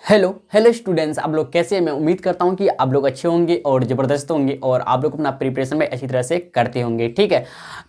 Hello hello students, आप लोग कैसे हैं? मैं उम्मीद करता हूं कि आप लोग अच्छे होंगे और ज़बरदस्त होंगे और आप लोग अपना प्रिपरेशन में अच्छी तरह से करते होंगे। ठीक है,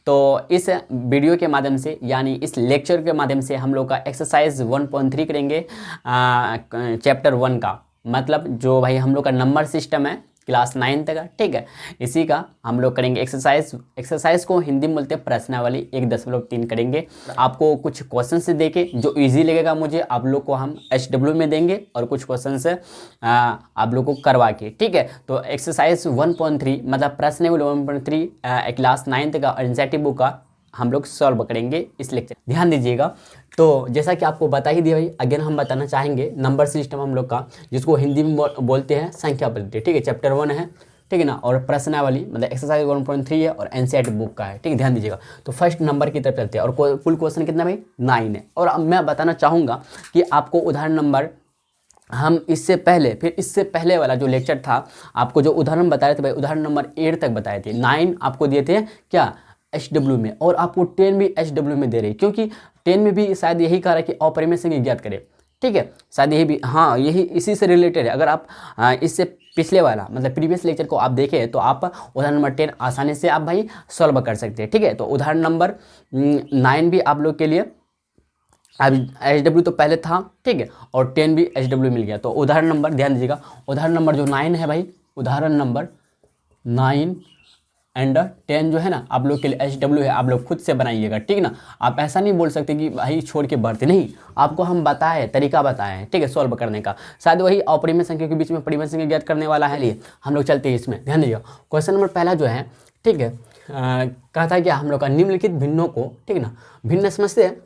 तो इस वीडियो के माध्यम से यानी इस लेक्चर के माध्यम से हम लोग का एक्सरसाइज 1.3 करेंगे चैप्टर 1 का। मतलब जो भाई हम लोग का नंबर सिस्टम है क्लास 9 तक का। ठीक है, इसी का हम लोग करेंगे एक्सरसाइज को हिंदी में बोलते हैं प्रश्नावली 1.3 करेंगे। आपको कुछ क्वेश्चन से देके जो इजी लगेगा मुझे आप लोग को हम HW में देंगे और कुछ क्वेश्चन से आप लोग को करवा के। ठीक है, तो एक्सरसाइज 1.3 मतलब प्रश्नावली 1.3 क्लास 9 तक का एनसीईआरटी बुक का हम लोग सॉल्व करेंगे इस लेक्चर। ध्यान दीजिएगा। तो जैसा कि आपको बता ही दिया भाई, अगेन हम बताना चाहेंगे नंबर सिस्टम हम लोग का, जिसको हिंदी में बोलते हैं संख्या पद्धति। ठीक है, चैप्टर 1 है, ठीक है ना, और प्रश्नावली मतलब एक्सरसाइज 1.3 है और एनसीईआरटी बुक का है। ठीक है, ध्यान दीजिएगा। तो फर्स्ट नंबर की तरफ चलते हैं और फुल क्वेश्चन कितना भाई 9 है। और अब मैं बताना चाहूँगा कि आपको उदाहरण नंबर हम इससे पहले वाला जो लेक्चर था आपको जो उदाहरण बताए थे भाई, उदाहरण नंबर 8 तक बताए थे। 9 आपको दिए थे क्या HW में, और आपको 10 भी HW में दे रही, क्योंकि 10 में भी शायद यही कह रहा है कि अपरिमेय संख्या ज्ञात करें। ठीक है, शायद यही भी, हाँ यही इसी से रिलेटेड है। अगर आप इससे पिछले वाला मतलब प्रीवियस लेक्चर को आप देखें तो आप उदाहरण नंबर 10 आसानी से आप भाई सॉल्व कर सकते हैं। ठीक है, तो उदाहरण नंबर 9 भी आप लोग के लिए अब HW तो पहले था, ठीक है, और 10 भी HW मिल गया। तो उदाहरण नंबर ध्यान दीजिएगा, उदाहरण नंबर जो 9 है भाई, उदाहरण नंबर 9 एंड 10 जो है ना आप लोग के लिए HW है, आप लोग खुद से बनाइएगा। ठीक ना, आप ऐसा नहीं बोल सकते कि भाई छोड़ के बढ़ते नहीं, आपको हम बताए तरीका बताए हैं। ठीक है, सॉल्व करने का। शायद वही अपरिमेय संख्या के बीच में परिमेय संख्या ज्ञात करने वाला है, लिए हम लोग चलते हैं इसमें। ध्यान दीजिएगा, क्वेश्चन नंबर पहला जो है, ठीक है, कहता है क्या हम लोग का निम्नलिखित भिन्नों को, ठीक ना, भिन्न समझते हैं।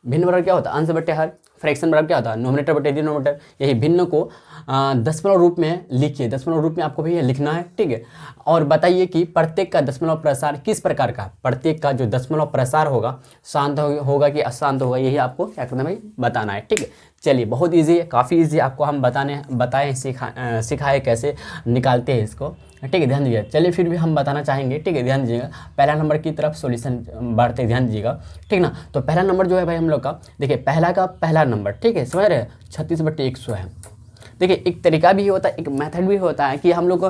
भिन्न बराबर क्या होता है? अंश बट्टे हर। फ्रैक्शन बराबर क्या होता है? नोमिनेटर बट्टे डिनोमिनेटर। यही भिन्न को दशमलव रूप में लिखिए, दशमलव रूप में आपको भैया लिखना है। ठीक है, और बताइए कि प्रत्येक का दशमलव प्रसार किस प्रकार का, प्रत्येक का जो दशमलव प्रसार होगा शांत होगा कि अशांत होगा, यही आपको क्या करना है भाई बताना है। ठीक है, चलिए बहुत ईजी है, काफ़ी ईजी आपको हम बताएं सिखाए कैसे निकालते हैं इसको। ठीक है, ध्यान दीजिएगा। चलिए फिर भी हम बताना चाहेंगे। ठीक है, ध्यान दीजिएगा, पहला नंबर की तरफ सॉल्यूशन बढ़ते, ध्यान दीजिएगा। ठीक ना, तो पहला नंबर जो है भाई हम लोग का, देखिए पहला का पहला नंबर, ठीक है, समझ रहे हैं, 36/100 है। देखिए एक तरीका भी होता है, एक मेथड भी होता है कि हम लोग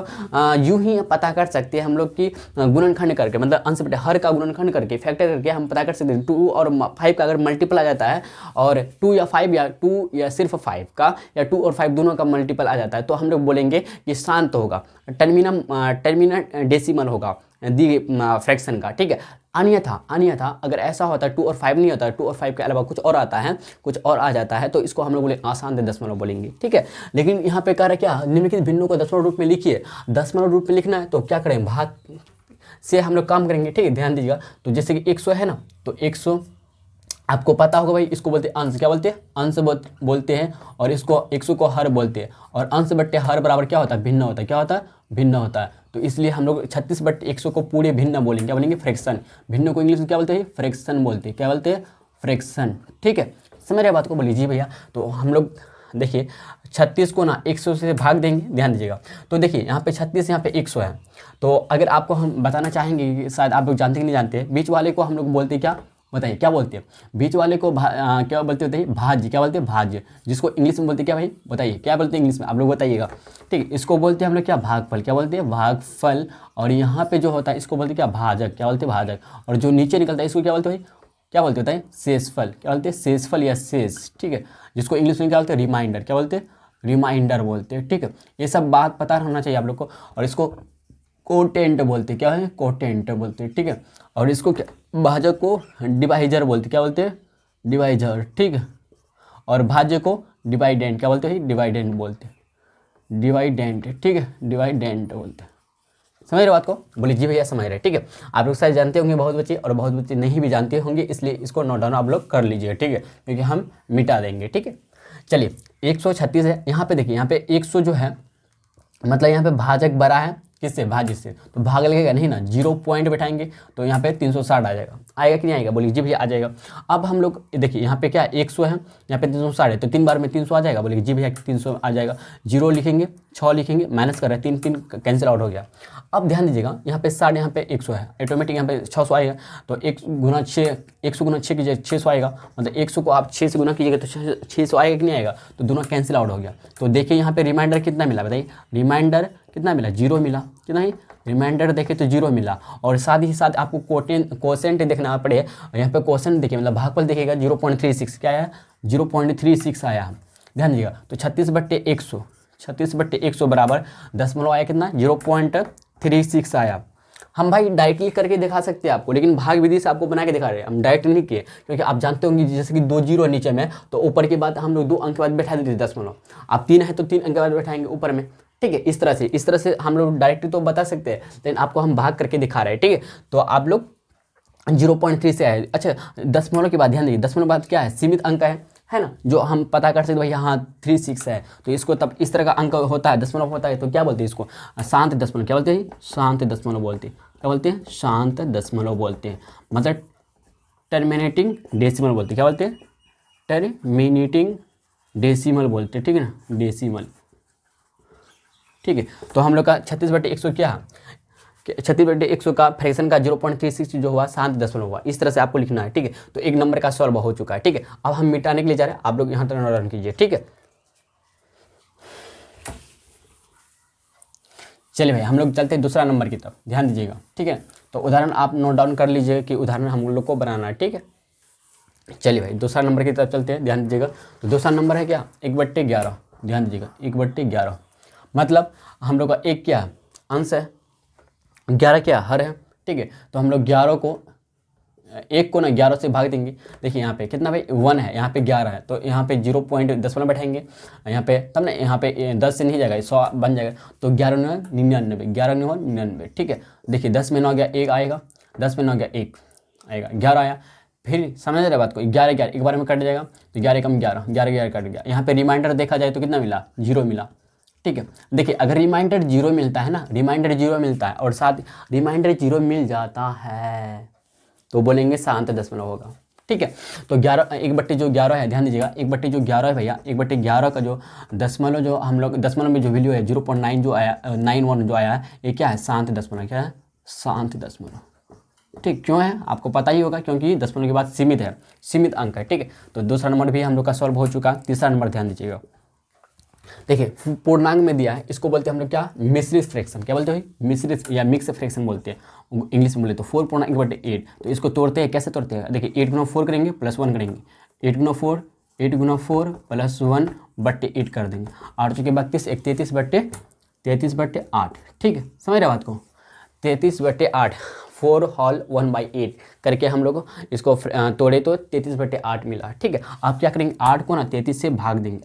यूं ही पता कर सकते हैं हम लोग की गुणनखंड करके, मतलब अंश बटे हर का गुणनखंड करके फैक्टर करके हम पता कर सकते हैं। 2 और 5 का अगर मल्टीपल आ जाता है, और 2 या 5 या 2 या सिर्फ 5 का, या 2 और 5 दोनों का मल्टीपल आ जाता है, तो हम लोग बोलेंगे कि शांत होगा, टर्मिनल डेसिमल होगा दी फ्रैक्शन का। ठीक है, अन्यथा अगर ऐसा होता है 2 और 5 नहीं होता है, 2 और 5 के अलावा कुछ और आता है, कुछ और आ जाता है, तो इसको हम लोग बोले आसान दशमलव बोलेंगे। ठीक है, लेकिन यहाँ पे कह रहा है क्या, निम्नलिखित भिन्नों को दशमलव रूप में लिखिए। दशमलव रूप में लिखना है तो क्या करें, भाग से हम लोग काम करेंगे। ठीक है, ध्यान दीजिएगा। तो जैसे कि 100 है ना, तो 100 आपको पता होगा भाई, इसको बोलते हैं अंश। क्या बोलते हैं? अंश बोलते हैं। और इसको 100 को हर बोलते हैं। और अंश बट्टे हर बराबर क्या होता है? भिन्न होता है। क्या होता है? भिन्न होता है। तो इसलिए हम लोग 36/100 को पूरे भिन्न बोलेंगे। क्या बोलेंगे? फ्रैक्शन। भिन्न को इंग्लिश में क्या बोलते हैं? फ्रैक्शन बोलते हैं। क्या बोलते हैं? फ्रैक्शन। ठीक है, समझ रहे बात को? बोलिए जी भैया। तो हम लोग देखिए 36 को ना 100 से भाग देंगे। ध्यान दीजिएगा। तो देखिए यहाँ पे 36, यहाँ पे 100 है। तो अगर आपको हम बताना चाहेंगे, शायद आप लोग जानते कि नहीं जानते, बीच वाले को हम लोग बोलते क्या, बताइए क्या बोलते हैं? बीच वाले को क्या बोलते होते हैं? भाज्य। क्या बोलते हैं? भाज्य। जिसको इंग्लिश में बोलते हैं क्या भाई? बताइए क्या बोलते हैं इंग्लिश में, आप लोग बताइएगा। ठीक है, इसको बोलते हैं हम लोग क्या? भागफल। क्या बोलते हैं? भागफल। और यहाँ पे जो होता है इसको बोलते हैं क्या? भाजक। क्या बोलते हैं? भाजक। और जो नीचे निकलता है इसको क्या बोलते हैं भाई? क्या बोलते होता है? शेषफल। क्या बोलते हैं? शेषफल या शेष। ठीक है, जिसको इंग्लिश में क्या बोलते हैं? रिमाइंडर। क्या बोलते हैं? रिमाइंडर बोलते हैं। ठीक है, ये सब बात पता होना चाहिए आप लोग को। और इसको कोटेंट बोलते हैं। क्या है? कोटेंट बोलते हैं। ठीक है, और इसको क्या, भाजक को डिवाइजर बोलते हैं। क्या बोलते हैं? डिवाइजर। ठीक है, और भाज्य को डिवाइडेंट। क्या बोलते हैं? डिवाइडेंट बोलते हैं। डिवाइडेंट। ठीक है, डिवाइडेंट बोलते हैं। समझ रहे बात को? बोलिए जी भैया समझ रहे। ठीक है, आप लोग शायद जानते होंगे बहुत बच्चे, और बहुत बच्चे नहीं भी जानते होंगे, इसलिए इसको नोट डाउन आप लोग कर लीजिए। ठीक है, क्योंकि हम मिटा देंगे। ठीक है, चलिए 136 है। यहाँ पे देखिए, यहाँ पे 100 जो है, मतलब यहाँ पे भाजक बड़ा है किससे? भाज्य से। तो भाग लगेगा नहीं ना, 0 पॉइंट बैठाएंगे तो यहाँ पे 360 आ जाएगा। आएगा कि नहीं आएगा, बोलिए जी भैया आ जाएगा। अब हम लोग देखिए यहाँ पे क्या है 100 है, यहाँ पे 360 है, तो 3 बार में 300 आ जाएगा, बोलिए जी भैया 300 आ जाएगा। 0 लिखेंगे, 6 लिखेंगे, माइनस कर रहे हैं, 3 3 कैंसिल आउट हो गया। अब ध्यान दीजिएगा यहाँ पे 60, यहाँ पे 100 है, ऑटोमेटिक यहाँ पे 600 आएगा, तो 1 गुना 6, 100 गुना 6 कीजिए 600 आएगा, मतलब 100 को आप 6 से गुना कीजिएगा तो 600 आएगा कि नहीं आएगा, तो दोनों कैंसिल आउट हो गया। तो देखिए यहाँ पे रिमाइंडर कितना मिला बताइए, रिमाइंडर कितना मिला, 0 मिला, कितना ही रिमाइंडर देखे तो 0 मिला। और साथ ही साथ आपको कोसेंट देखना पड़े, यहाँ पे कोसेंट देखिए मतलब भागफल देखिएगा 0.36 क्या आया, 0.36 आया, ध्यान दीजिएगा। तो 36/100, 36/100 बराबर दशमलव आया कितना, 0.36 आया। हम भाई डायरेक्टली करके दिखा सकते हैं आपको, लेकिन भाग विधि से आपको बना के दिखा रहे हैं, हम डायरेक्ट नहीं किए, क्योंकि आप जानते होंगे जैसे कि 2 0 नीचे में, तो ऊपर के बाद हम लोग 2 अंक के बाद बैठा देते दशमलव, आप 3 है तो 3 अंक के बाद बैठाएंगे ऊपर में, ठीक है। इस तरह से हम लोग डायरेक्ट तो बता सकते हैं, लेकिन आपको हम भाग करके दिखा रहे हैं, ठीक है। तो आप लोग 0.3 से आए, अच्छा दशमलव के बाद ध्यान दीजिए, दशमलव बाद क्या है, सीमित अंक है ना, जो हम पता कर सकते भाई यहाँ 36 है, तो इसको तब इस तरह का अंक होता है, दशमलव होता है, तो क्या बोलते हैं इसको, शांत दशमलव, क्या बोलते हैं, शांत दशमलव बोलते हैं, क्या बोलते हैं, शांत दशमलव बोलते हैं, मतलब टर्मिनेटिंग डेसिमल बोलते हैं, क्या बोलते हैं, टर्मिनेटिंग डेसिमल बोलते हैं, ठीक है ना, डेसिमल, ठीक है। तो हम लोग का 36/100 क्या है, 36/100 का फ्रैक्शन का 0.36 जो हुआ शांत दशमलव हुआ, इस तरह से आपको लिखना है, ठीक है। तो 1 नंबर का सॉल्व हो चुका है, ठीक है। अब हम मिटाने के लिए जा रहे हैं, आप लोग यहाँ तक रन कीजिए, ठीक है। चलिए भाई हम लोग चलते हैं दूसरा नंबर की तरफ, ध्यान दीजिएगा, ठीक है। तो उदाहरण आप नोट डाउन कर लीजिए कि उदाहरण हम लोग को बनाना है, ठीक है। चलिए भाई दूसरा नंबर की तरफ चलते हैं, ध्यान दीजिएगा। तो दूसरा नंबर है क्या, 1/11, ध्यान दीजिएगा 1/11, मतलब हम लोग का 1 क्या अंश है, 11 क्या हर है, ठीक है। तो हम लोग 11 को 1 को ना 11 से भाग देंगे, देखिए यहाँ पे कितना भाई 1 है, यहाँ पे 11 है, तो यहाँ पे 0.10 बैठाएंगे यहाँ पे, तब ना यहाँ पे 10 से नहीं जाएगा, 100 बन जाएगा, तो 11 9 99, 11 9 99, ठीक है। देखिए 10 में 9 गया 1 आएगा, 10 में 9 गया 1 आएगा, 11 आया, फिर समझ रहे बात को, 11 11 एक बार में कट जाएगा, तो 11 कम 11, 11 11 कट गया। यहाँ पे रिमाइंडर देखा जाए तो कितना मिला, 0 मिला, ठीक है। देखिए अगर रिमाइंडर 0 मिलता है ना, रिमाइंडर 0 मिलता है और साथ रिमाइंडर 0 मिल जाता है तो बोलेंगे शांत दशमलव होगा, ठीक है। तो 1/11 है, ध्यान दीजिएगा 1/11 है भैया, 1/11 का जो दशमलव जो हम लोग दशमलव में जो वैल्यू है 0.9 जो आया 91 जो आया है, ये क्या है, शांत दशमलव, क्या है, शांत दशमलव, ठीक। क्यों है आपको पता ही होगा, क्योंकि दशमलव के बाद सीमित है, सीमित अंक है, ठीक है। तो दूसरा नंबर भी हम लोग का सॉल्व हो चुका। तीसरा नंबर ध्यान दीजिएगा, देखिए पूर्णांक में दिया है, इसको बोलते हैं हम लोग क्या, मिश्रित फ्रैक्शन, क्या बोलते हैं, मिश्रित या मिक्स फ्रैक्शन बोलते हैं इंग्लिश में बोले तो। 4/1/8, तो इसको तोड़ते हैं, कैसे तोड़ते हैं, देखिए 8 × 4 करेंगे +1 करेंगे, 8 × 4 +1/8 कर देंगे, 8 चुके 32, 33/8, ठीक है, समझ रहे बात को, 33/8, 4 होल 1/8 करके हम लोग इसको तोड़े तो 33/8 मिला, ठीक है। आप क्या करेंगे, 8 को ना 33 से भाग देंगे,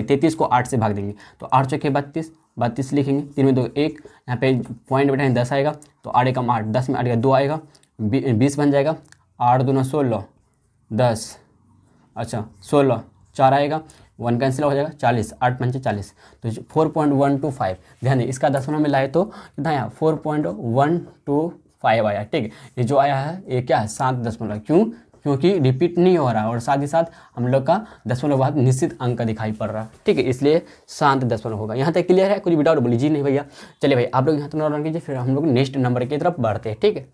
33 को 8 से भाग देंगे, तो 8 चौके 32, 32 लिखेंगे, 3 में 2 1, यहाँ पे पॉइंट बैठेंगे 10 आएगा, तो 8 एकम 8, 10 में 8 का 2 आएगा, 20 बन जाएगा, 8 दूना 16, 10, अच्छा 16, 4 आएगा, 1 कैंसिल हो जाएगा, 40, 8 पंचे 40, तो 4.125, ध्यान दें इसका दशमलव में लाए तो कितना आया, 4.125 आया, ठीक है। ये जो आया है ये क्या है, शांत दशमलव, क्यों, क्योंकि रिपीट नहीं हो रहा है और साथ ही साथ हम लोग का दशमलव बाद निश्चित अंक का दिखाई पड़ रहा है, ठीक है, इसलिए शांत दशमलव होगा। यहाँ तक क्लियर है, कुछ भी डाउट बोलिए, जी नहीं भैया। चलिए भाई आप लोग यहाँ तक नोट कीजिए, फिर हम लोग नेक्स्ट नंबर की तरफ बढ़ते हैं, ठीक है।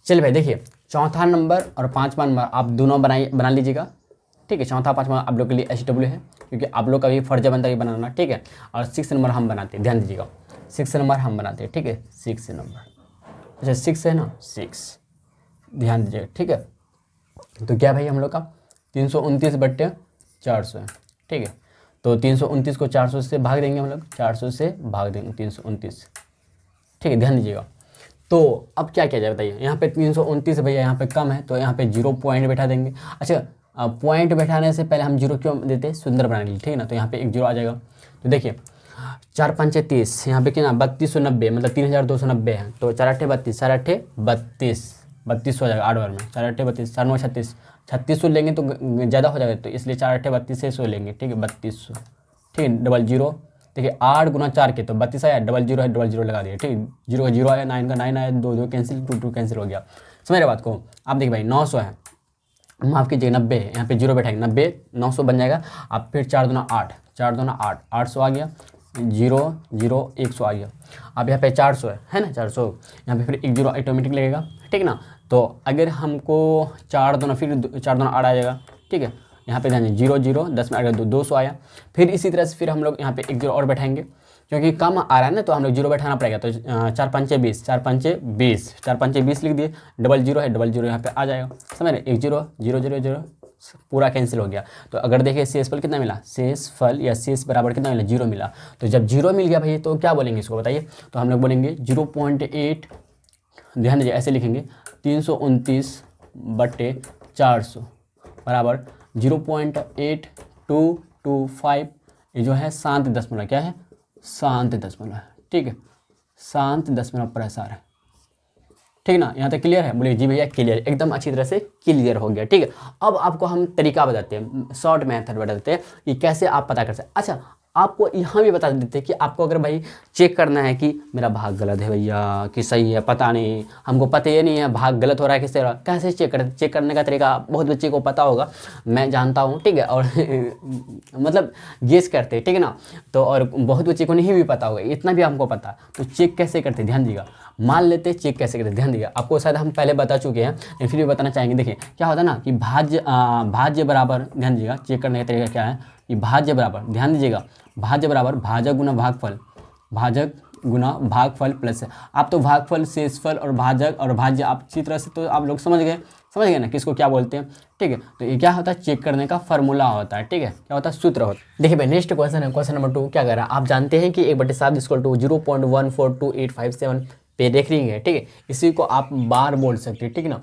चलिए भाई देखिए चौथा नंबर और 5वां नंबर आप दोनों बना लीजिएगा, ठीक है। चौथा 5वां आप लोग के लिए SW है, क्योंकि आप लोग का भी फर्ज बनता है बनाना, ठीक है। और 6 नंबर हम बनाते हैं, ध्यान दीजिएगा 6 नंबर हम बनाते हैं, ठीक है, 6 नंबर, अच्छा 6 है ना, 6 ध्यान दीजिएगा, ठीक है। तो क्या भाई हम लोग का 329/400 है, ठीक है। तो 329 को 400 से भाग देंगे हम लोग, 400 से भाग देंगे 329, ठीक है, ध्यान दीजिएगा। तो अब क्या किया जाए बताइए, यहाँ पे 329 भैया यहाँ पे कम है, तो यहाँ पे 0 पॉइंट बैठा देंगे। अच्छा पॉइंट बैठाने से पहले हम 0 क्यों देते हैं, सुंदर बनाने के लिए, ठीक है ना। तो यहाँ पे 1 0 आ जाएगा, तो देखिए 4 5 30, यहाँ पे कितना 3290, मतलब 3290 है, तो 4 8 32, 4 8 32, 32 हो जाएगा 8 बार में, 4 8 32, 4 9 36, 3600 लेंगे तो ज़्यादा हो जाएगा, तो इसलिए 4 8 32 से 100 लेंगे, ठीक है, 3200, ठीक है, 00, देखिए 8 गुना 4 के तो 32 आया, 00 है, 00 लगा दिया, ठीक है, 0 का 0 आया, 9 का 9 आया, 2 2 कैंसिल, 2 2 कैंसिल हो गया, समझ रहे बात को। आप देखिए भाई 900 है, माफ़ कीजिए 90 है, यहाँ पे जीरो बैठाएंगे 90 900 बन जाएगा। आप फिर 4 दूना 8, 4 दूना 8, 800 आ गया, 0 0 100 आ गया। अब यहाँ पे 400 है ना, 400 यहाँ पे फिर एक जीरो ऑटोमेटिक लगेगा, ठीक ना। तो अगर हमको 4 दूना फिर 4 दूना 8 आ जाएगा, ठीक है। यहाँ पे ध्यान 0 0 10 में आ गया 200 आया। फिर इसी तरह से फिर हम लोग यहाँ पे एक जीरो और बैठाएंगे, क्योंकि कम आ रहा है ना तो हम लोग जीरो बैठाना पड़ेगा। तो 4 5 20, 4 5 20, 4 5 20 लिख दिए, डबल जीरो है, डबल जीरो यहाँ पे आ जाएगा, समझ रहे। 1 0 0 0 0 पूरा कैंसिल हो गया। तो अगर देखिए शेषफल कितना मिला, शेषफल या शेष बराबर कितना मिला, 0 मिला। तो जब 0 मिल गया भाई तो क्या बोलेंगे इसको बताइए। तो हम लोग बोलेंगे 0.8, ध्यान दीजिए ऐसे लिखेंगे 329/400 बराबर 0.8225, ये जो है शांत दशमलव क्या है, शांत दशमलव है, ठीक है, शांत दशमलव प्रसार है, ठीक ना। यहाँ तक क्लियर है, बोलिए जी भैया क्लियर, एकदम अच्छी तरह से क्लियर हो गया, ठीक है। अब आपको हम तरीका बताते हैं, शॉर्ट मेथड बताते हैं कि कैसे आप पता कर सकते। अच्छा आपको यहाँ भी बता देते हैं कि आपको अगर भाई चेक करना है कि मेरा भाग गलत है भैया कि सही है, पता नहीं, हमको पता ही नहीं है भाग गलत हो रहा है कि सही हो रहा है, कैसे चेक करने का तरीका बहुत बच्चे को पता होगा, मैं जानता हूँ, ठीक है। और मतलब गेस करते हैं, ठीक है ना। तो और बहुत बच्चे को नहीं भी पता होगा, इतना भी हमको पता। तो चेक कैसे करते, ध्यान दीजिएगा, मान लेते चेक कैसे करते, ध्यान दीजिएगा। आपको शायद हम पहले बता चुके हैं लेकिन फिर भी बताना चाहेंगे। देखिए क्या होता है ना कि भाज्य बराबर, ध्यान दीजिएगा चेक करने का तरीका क्या है कि भाज्य बराबर, ध्यान दीजिएगा, भाज्य बराबर भाजक गुना भागफल, भाजक गुना भागफल प्लस, आप तो भागफल शेषफल और भाजक और भाज्य आप अच्छी तरह से तो आप लोग समझ गए ना किसको क्या बोलते हैं, ठीक है। तो ये क्या होता है, चेक करने का फॉर्मूला होता है, ठीक है, क्या होता है, सूत्र होता है। देखिए भाई नेक्स्ट क्वेश्चन है, क्वेश्चन नंबर 2 क्या कर रहा है, आप जानते हैं कि 1/7 = 0.142857 पे देख रही है, ठीक है। इसी को आप बार बोल सकते हैं, ठीक है ना,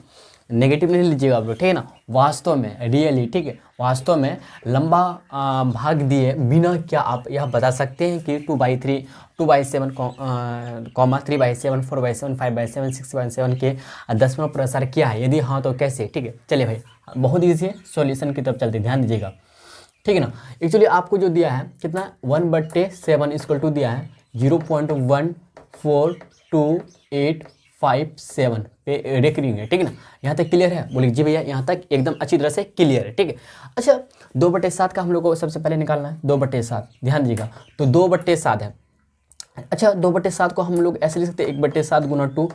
नेगेटिव नहीं लीजिएगा आप लोग, ठीक है ना। वास्तव में रियली, ठीक है, वास्तव में लंबा भाग दिए बिना क्या आप यह बता सकते हैं कि 2/3, 2/7, 3/7, 4/7, 5/7, 6/7 के दशमलव प्रसार क्या है, यदि हाँ तो कैसे, ठीक है। चलिए भाई बहुत ईजी है, सॉल्यूशन की तरफ चलते ध्यान दीजिएगा, ठीक है ना। एक्चुअली आपको जो दिया है कितना 1/7 = दिया है 0.142857 पे रेकरिंग है, ठीक है ना। यहाँ तक क्लियर है, बोलिए जी भैया यहाँ तक एकदम अच्छी तरह से क्लियर है, ठीक है। अच्छा 2/7 का हम लोग को सबसे पहले निकालना है, 2/7 ध्यान दीजिएगा, तो 2/7 है। अच्छा 2/7 को हम लोग ऐसे लिख सकते हैं 1/7 गुना 2,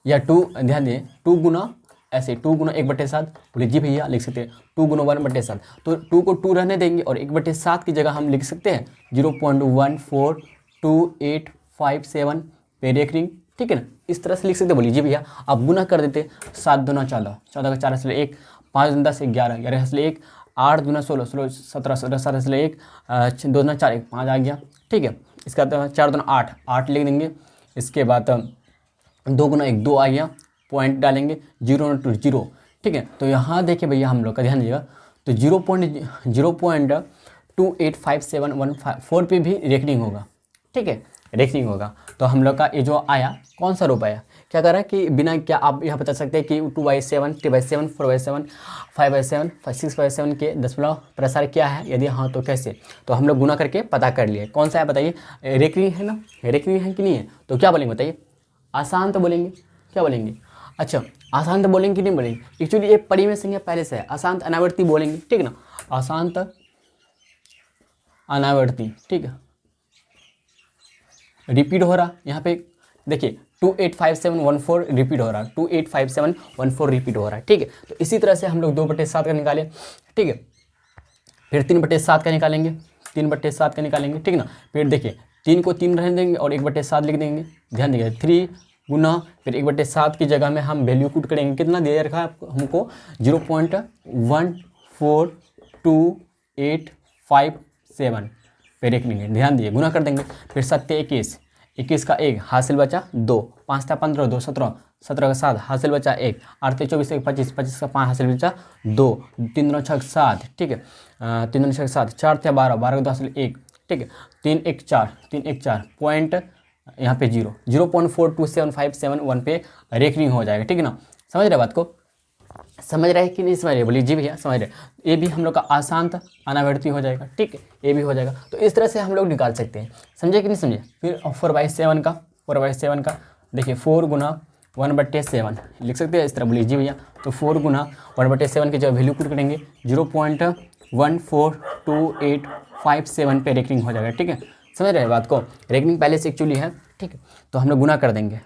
या 2 ध्यान दिए 2 गुना ऐसे 2 गुना 1/7, बोलिए जी भैया लिख सकते हैं 2 गुना 1/7। तो 2 को 2 रहने देंगे और 1/7 की जगह हम लिख सकते हैं 0.142857 पे रेकरिंग, ठीक है ना, इस तरह से लिख सकते हैं। बोलिए जी भैया आप गुना कर देते, 7 दूना 14, 14 का 4 = 1, 5 दूना 10 11, 11 = 1, 8 दूना 16, 16 17, 17 7 = 1, 2 दूना 4 1 5 आ गया, ठीक है। इसका 4 दूना 8, 8 लिख देंगे। इसके बाद 2 गुना 1 2 आ गया, पॉइंट डालेंगे 0.2, ठीक है। तो यहाँ देखिए भैया हम लोग का ध्यान दीजिएगा, तो 0.285714 पे भी रेकरिंग होगा, ठीक है, रेकरिंग होगा। तो हम लोग का ये जो आया कौन सा रूप आया, क्या कर रहा है कि बिना क्या आप यहाँ बता सकते हैं कि 2/7, 3/7, 4/7, 5/7, 6/7 के दशमलव प्रसार क्या है, यदि हाँ तो कैसे। तो हम लोग गुना करके पता कर लिए कौन सा है, बताइए रेकरिंग है ना, रेकरिंग है कि नहीं है। तो क्या बोलेंगे बताइए, आसान तो बोलेंगे, क्या बोलेंगे, अच्छा अशांत बोलेंगे कि नहीं बोलेंगे। एक्चुअली ये परिमेय संज्ञा पहले से है, अशांत अनावर्ती बोलेंगे, ठीक है ना, अशांत अनावर्ती, ठीक है। रिपीट हो रहा यहाँ पे देखिए 285714 रिपीट हो रहा है, 285714 रिपीट हो रहा है, ठीक है। तो इसी तरह से हम लोग 2/7 का निकाले, ठीक है। फिर 3/7 का निकालेंगे, 3/7 का निकालेंगे, ठीक है ना। फिर देखिए 3 को 3 रहने देंगे और 1/7 लिख देंगे, ध्यान देंगे 3 गुना, फिर 1/7 की जगह में हम वैल्यू पुट करेंगे, कितना दे रखा है हमको 0.142857 पे रख लेंगे, ध्यान दिए गुना कर देंगे। फिर 7 21, 21 का 1 हासिल बचा 2, 5 था 15, 2 17, 17 का 7 हासिल बचा 1, 8 24 1 25, 25 का 5 हासिल बचा 2, 3 2 6 7, ठीक है, 3 2 6 7, 4 था 12, 12 का 2 हासिल 1, ठीक है, 3 1 4, 3 1 4 पॉइंट यहाँ पे 0.427571 पे रेकरिंग हो जाएगा, ठीक है ना। समझ रहे बात को, समझ रहे कि नहीं समझ रहे, बोलिए जी भैया समझ रहे। ये भी हम लोग का अशांत अनावर्ती हो जाएगा, ठीक है, ये भी हो जाएगा। तो इस तरह से हम लोग निकाल सकते हैं, समझे कि नहीं समझे। फिर 4/7 का, 4/7 का देखिए 4 गुना 1/7 लिख सकते हैं इस तरह, बोलिए जी भैया। तो 4 गुना 1/7 की जब वैल्यू पुट करेंगे 0.142857 पे रेकरिंग हो जाएगा, ठीक है। समझ रहे बात को, रेकरिंग पहले से एक्चुअली है, ठीक है। तो हम लोग गुना कर देंगे,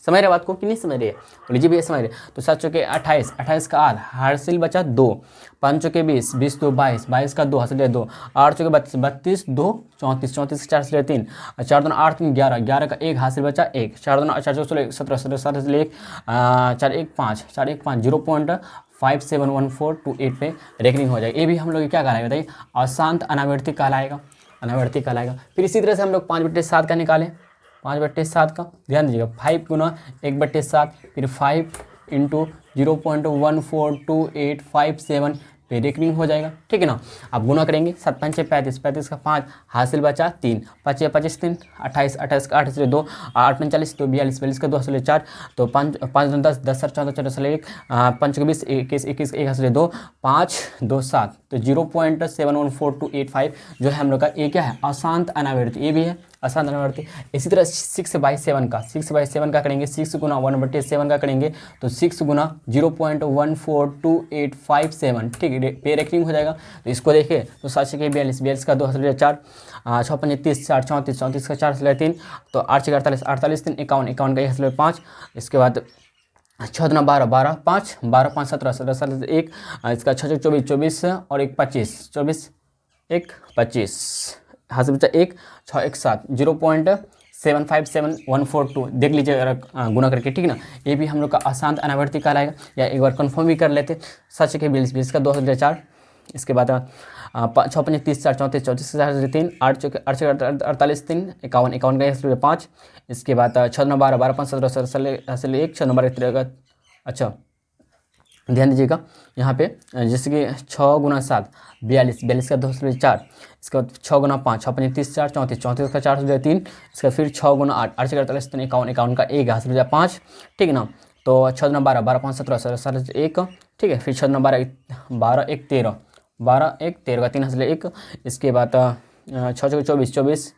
समझ रहे बात को कि नहीं समझ रहे? बोलिए जी भैया समझ रहे। तो 7 चौके 28, 28 का आध, हासिल बचा 2, 5 चौके 20, 20 2 22, 22 का 2 हासिल 2, 8 चौके 32, 32 2 34, 34 का 4 से 3, 4 2 8 3 11, 11 का 1 हासिल बचा 1, 4 2 4 चौके 16 17, 17 7 हासिल 1, 4 1 5, 4 1 5, 0.571428 पे रेकरिंग हो जाएगा। ये भी हम लोग क्या कहलाएगा बताइए? अशांत अनावर्ती कहलाएगा, अनावर्ती कहलाएगा। फिर इसी तरह से हम लोग 5/7 का निकालें, 5/7 का ध्यान दीजिएगा, 5 गुना 1/7, फिर 5 इंटू 0.142857 पे रेकरिंग हो जाएगा, ठीक है ना। आप गुना करेंगे, 7 5 35, 35 का 5 हासिल बचा 3, 5 25 3, 28, 28 का 8 से 2, 8 45 तो 42, 42 का 2 हासिल 4, तो 5 5 10, 10 14 14 हासिल 1, 5 20 21, 21 1 हासिल 2, 5 2 7, तो 0.714285 जो है हम लोग का ये क्या है? अशांत अनावर्ती, ये भी है अशांत अनावर्ती। इसी तरह 6/7 का, 6/7 का करेंगे, 6 गुना 1/7 का करेंगे तो 6 गुना 0.142857, ठीक है, पे रेकरिंग हो जाएगा। तो इसको देखिए तो 7 के 42, 42 का 2 हासिल 4, 6 5 30, 4 34, 34 का 4 हासिल 3, तो 8 6 48, 48 3 51, 51 का 1 हासिल 5, इसके बाद 6 2 12, 12 5, 12 5 17, 17 17 1, इसका 6 6 24, 24 और 1 25, 24 1 25 हासिल बचा 1, 6 1 7, 0.757142 देख लीजिए अगर गुना करके, ठीक है ना। ये भी हम लोग का अशांत अनावर्ती कहलाएगा। या एक बार कंफर्म भी कर लेते, 7 के 42, 42 का 2 हासिल 4, इसके बाद 6 5 30, 4 34, 34 का 4 3, 8 चौके 48 3, 51 51 का 5, इसके बाद 6 9 12, 12 5 17 हासिल 1, 6 9 12 13। अच्छा ध्यान दीजिएगा यहाँ पे, जैसे कि 6 गुना 7 42, 42 का 2 हासिल 4, इसके बाद 6 गुना 5, 6 5 30 4 34, 34 का 4 हासिल 3, इसका फिर 6 गुना 8, 8 48 3, 51 51 का 1 हासिल 5, ठीक है ना। तो 6 गुना 12, 12 5 17, 17 1, ठीक है। फिर 6 गुना 12 12 1 13, 12 1 13 का 3 हासिल 1, इसके बाद 6 24 24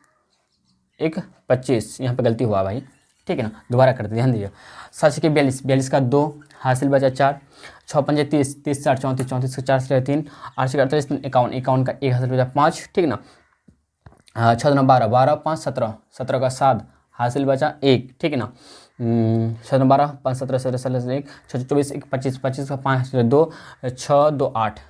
1 25, यहाँ पे गलती हुआ भाई, ठीक है ना, दोबारा करते ध्यान दीजिए। 7 के 42, 42 का 2 हासिल बचा 4, 6 5 30, 30 4 34, 34 का 4 से 3, 8 48 3, 51 51 का 1 हासिल बचा 5, ठीक है ना। 6 2 12, 12 5 17, 17 का 7 हासिल बचा 1, ठीक है ना। 6 12 5 17 17 1, 6 24 1 25, 25 का 5 2, 6 2 8,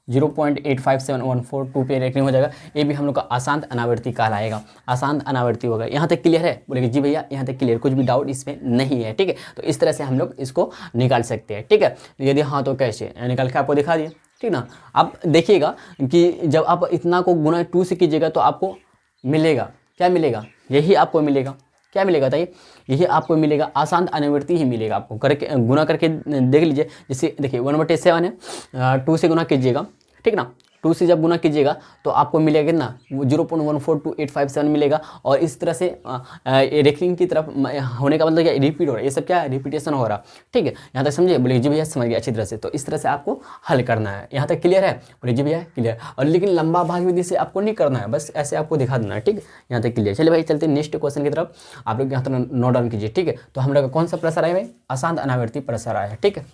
0.857142 पे रेकरिंग हो जाएगा। ये भी हम लोग का अशांत अनावर्ती कहलाएगा, अशांत अनावर्ती होगा। यहाँ तक क्लियर है? बोलेंगे जी भैया यहाँ तक क्लियर, कुछ भी डाउट इसमें नहीं है, ठीक है। तो इस तरह से हम लोग इसको निकाल सकते हैं, ठीक है। यदि हाँ तो कैसे निकाल के आपको दिखा दिए, ठीक ना। आप देखिएगा कि जब आप इतना को गुना 2 से कीजिएगा तो आपको मिलेगा, क्या मिलेगा? यही आपको मिलेगा, क्या मिलेगा बताइए? यही आपको मिलेगा, अशांत अनावर्ती ही मिलेगा आपको। करके गुना करके देख लीजिए, जैसे देखिए 1/7 है, 2 से गुना कीजिएगा, ठीक ना। 2 से जब गुना कीजिएगा तो आपको मिलेगा ना 0.142857 मिलेगा। और इस तरह से रेकरिंग की तरफ होने का मतलब क्या? रिपीट हो रहा है, ये सब क्या है? रिपीटेशन हो रहा, ठीक है। यहाँ तक समझिए? बोलिए जी भैया समझ गया अच्छी तरह से। तो इस तरह से आपको हल करना है। यहाँ तक क्लियर है? बोलिए जी भैया क्लियर। और लेकिन लंबा भाग विधि से आपको नहीं करना है, बस ऐसे आपको दिखा देना है, ठीक है। यहाँ तक क्लियर। चलिए भाई चलते नेक्स्ट क्वेश्चन की तरफ, आप लोग यहाँ तक नोट डाउन कीजिए, ठीक है। तो हम लोग का कौन सा प्रेशर आया भाई? अशांत अनावर्ती प्रेशर आया है, ठीक है।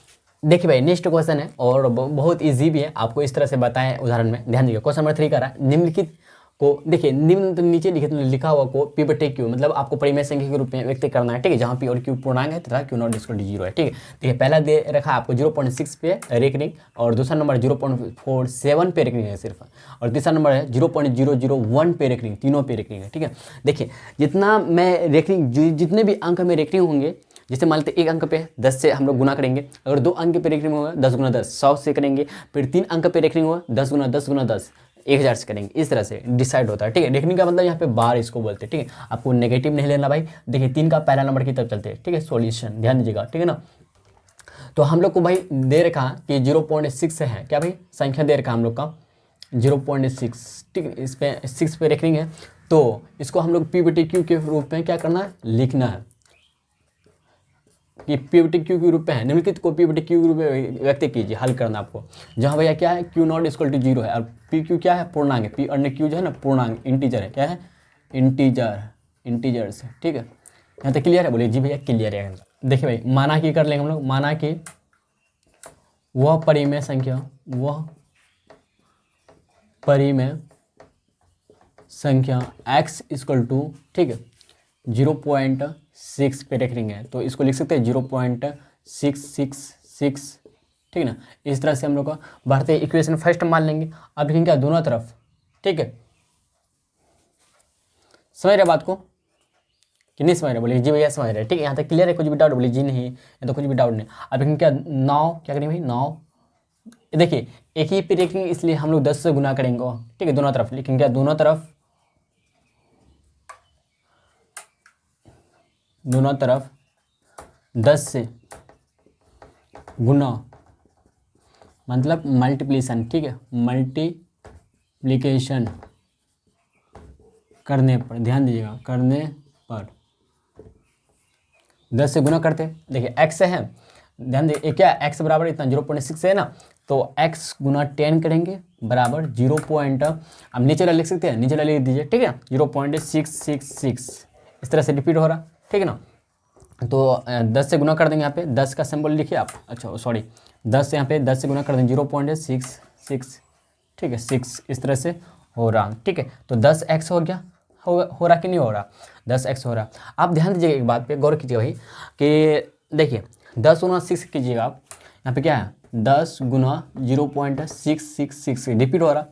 देखिए भाई नेक्स्ट क्वेश्चन है और बहुत इजी भी है, आपको इस तरह से बताएं उदाहरण में। ध्यान दीजिए, क्वेश्चन नंबर 3 का रहा है, निम्नलिखित को देखिए, निम्न तो नीचे लिखा हुआ को पी बटे क्यू मतलब आपको परिमेय संख्या के रूप में व्यक्त करना है, ठीक है। जहाँ पी और क्यू पूर्णांक है तथा क्यू नॉट इक्वल टू 0 है, ठीक है। देखिए पहला दे रखा है आपको 0.6 पे रेकरिंग, और दूसरा नंबर 0.47 पे रेकरिंग है सिर्फ, और तीसरा नंबर है 0.001 पे रेकरिंग, तीनों पे रेकरिंग है, ठीक है। देखिए जितना मैं रेकरिंग, जितने भी अंक में रेकरिंग होंगे, जैसे मान लेते 1 अंक पे 10 से हम लोग गुना करेंगे, अगर 2 अंक पे रेकरिंग होगा 10 गुना 10 100 से करेंगे, फिर 3 अंक पे रेकरिंग होगा 10 गुना 10 गुना 10 1000 से करेंगे। इस तरह से डिसाइड होता है, ठीक है। रेकरिंग का मतलब यहाँ पे बार इसको बोलते हैं, ठीक है। आपको नेगेटिव नहीं लेना भाई। देखिए 3 का पहला नंबर की तरफ चलते हैं, ठीक है। सॉल्यूशन ध्यान दीजिएगा, ठीक है ना। तो हम लोग को भाई दे रखा कि 0.6 है, क्या भाई संख्या दे रखा हम लोग का 0.6, ठीक है। इस पे 6 पे रेकरिंग है, तो इसको हम लोग पी बटे क्यू के रूप में क्या करना है? लिखना है कि पी बटे क्यू के रूप में है। निम्नलिखित को पी बटे क्यू के रूप में व्यक्त कीजिए, हल करना आपको। जहाँ भैया क्या है? क्यू नॉट इक्वल टू 0 है, और पी क्यू क्या है? पूर्णांक है। पी अन्य क्यू जो है ना पूर्णांक इंटीजर है, क्या है? इंटीजर से, ठीक है। यहाँ तक क्लियर है? बोलिए जी भैया क्लियर है। देखिए भाई, माना कि कर लेंगे हम लोग, माना कि वह परिमेय संख्या, वह परिमेय संख्या x इक्वल टू, ठीक है, 0.6 पे रख लेंगे, तो इसको लिख सकते हैं 0.666, ठीक है ना। इस तरह से हम लोग का बढ़ते इक्वेशन फर्स्ट मान लेंगे। अब लिखेंगे क्या, दोनों तरफ, ठीक है। समझ रहे बात को कि नहीं समझ रहे, बोलिए जी भैया समझ रहे, ठीक है। यहाँ तक क्लियर है, कुछ भी डाउट बोलिए जी नहीं, या तो कुछ भी डाउट नहीं। अब लिखेंगे क्या, 9, क्या करेंगे भाई 9, देखिए एक ही पे रखेंगे इसलिए हम लोग 10 से गुना करेंगे, ठीक है, दोनों तरफ। लिखेंगे क्या, दोनों तरफ 10 से गुना, मतलब मल्टीप्लिकेशन, ठीक है, मल्टीप्लिकेशन करने पर, ध्यान दीजिएगा, करने पर 10 से गुना करते हैं। देखिए x है, ध्यान दीजिए क्या, x बराबर इतना 0.6 है ना, तो x गुना 10 करेंगे बराबर 0. अब नीचे वाला लिख सकते हैं, नीचे वाला लिख दीजिए, ठीक है, 0.666, इस तरह से रिपीट हो रहा, ठीक है ना। तो 10 से गुना कर देंगे, यहाँ पे 10 का सिंबल लिखिए आप, अच्छा सॉरी 10 से यहाँ पे 10 से गुना कर देंगे 0.66, ठीक है, 6 इस तरह से हो रहा, ठीक है। तो 10x हो गया, हो रहा कि नहीं हो रहा, 10x हो रहा। आप ध्यान दीजिएगा एक बात पे, गौर कीजिए भाई कि देखिए 10 गुना 6 कीजिएगा आप, यहाँ पे क्या है 10 गुना 0.666 रिपीट हो रहा।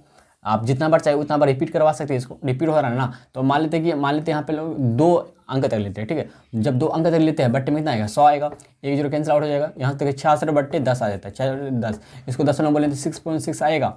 आप जितना बार चाहे उतना बार रिपीट करवा सकते हैं, इसको रिपीट हो रहा है ना। तो मान लेते हैं यहाँ पे लोग 2 अंक तक लेते हैं, ठीक है। जब 2 अंक तक लेते हैं बट्टे में कितना आएगा, 100 आएगा, एक 0 कैंसिल आउट हो जाएगा, यहाँ तक 66 बट्टे 10 आ जाता है, 10, इसको 10 बोले तो 6.6 आएगा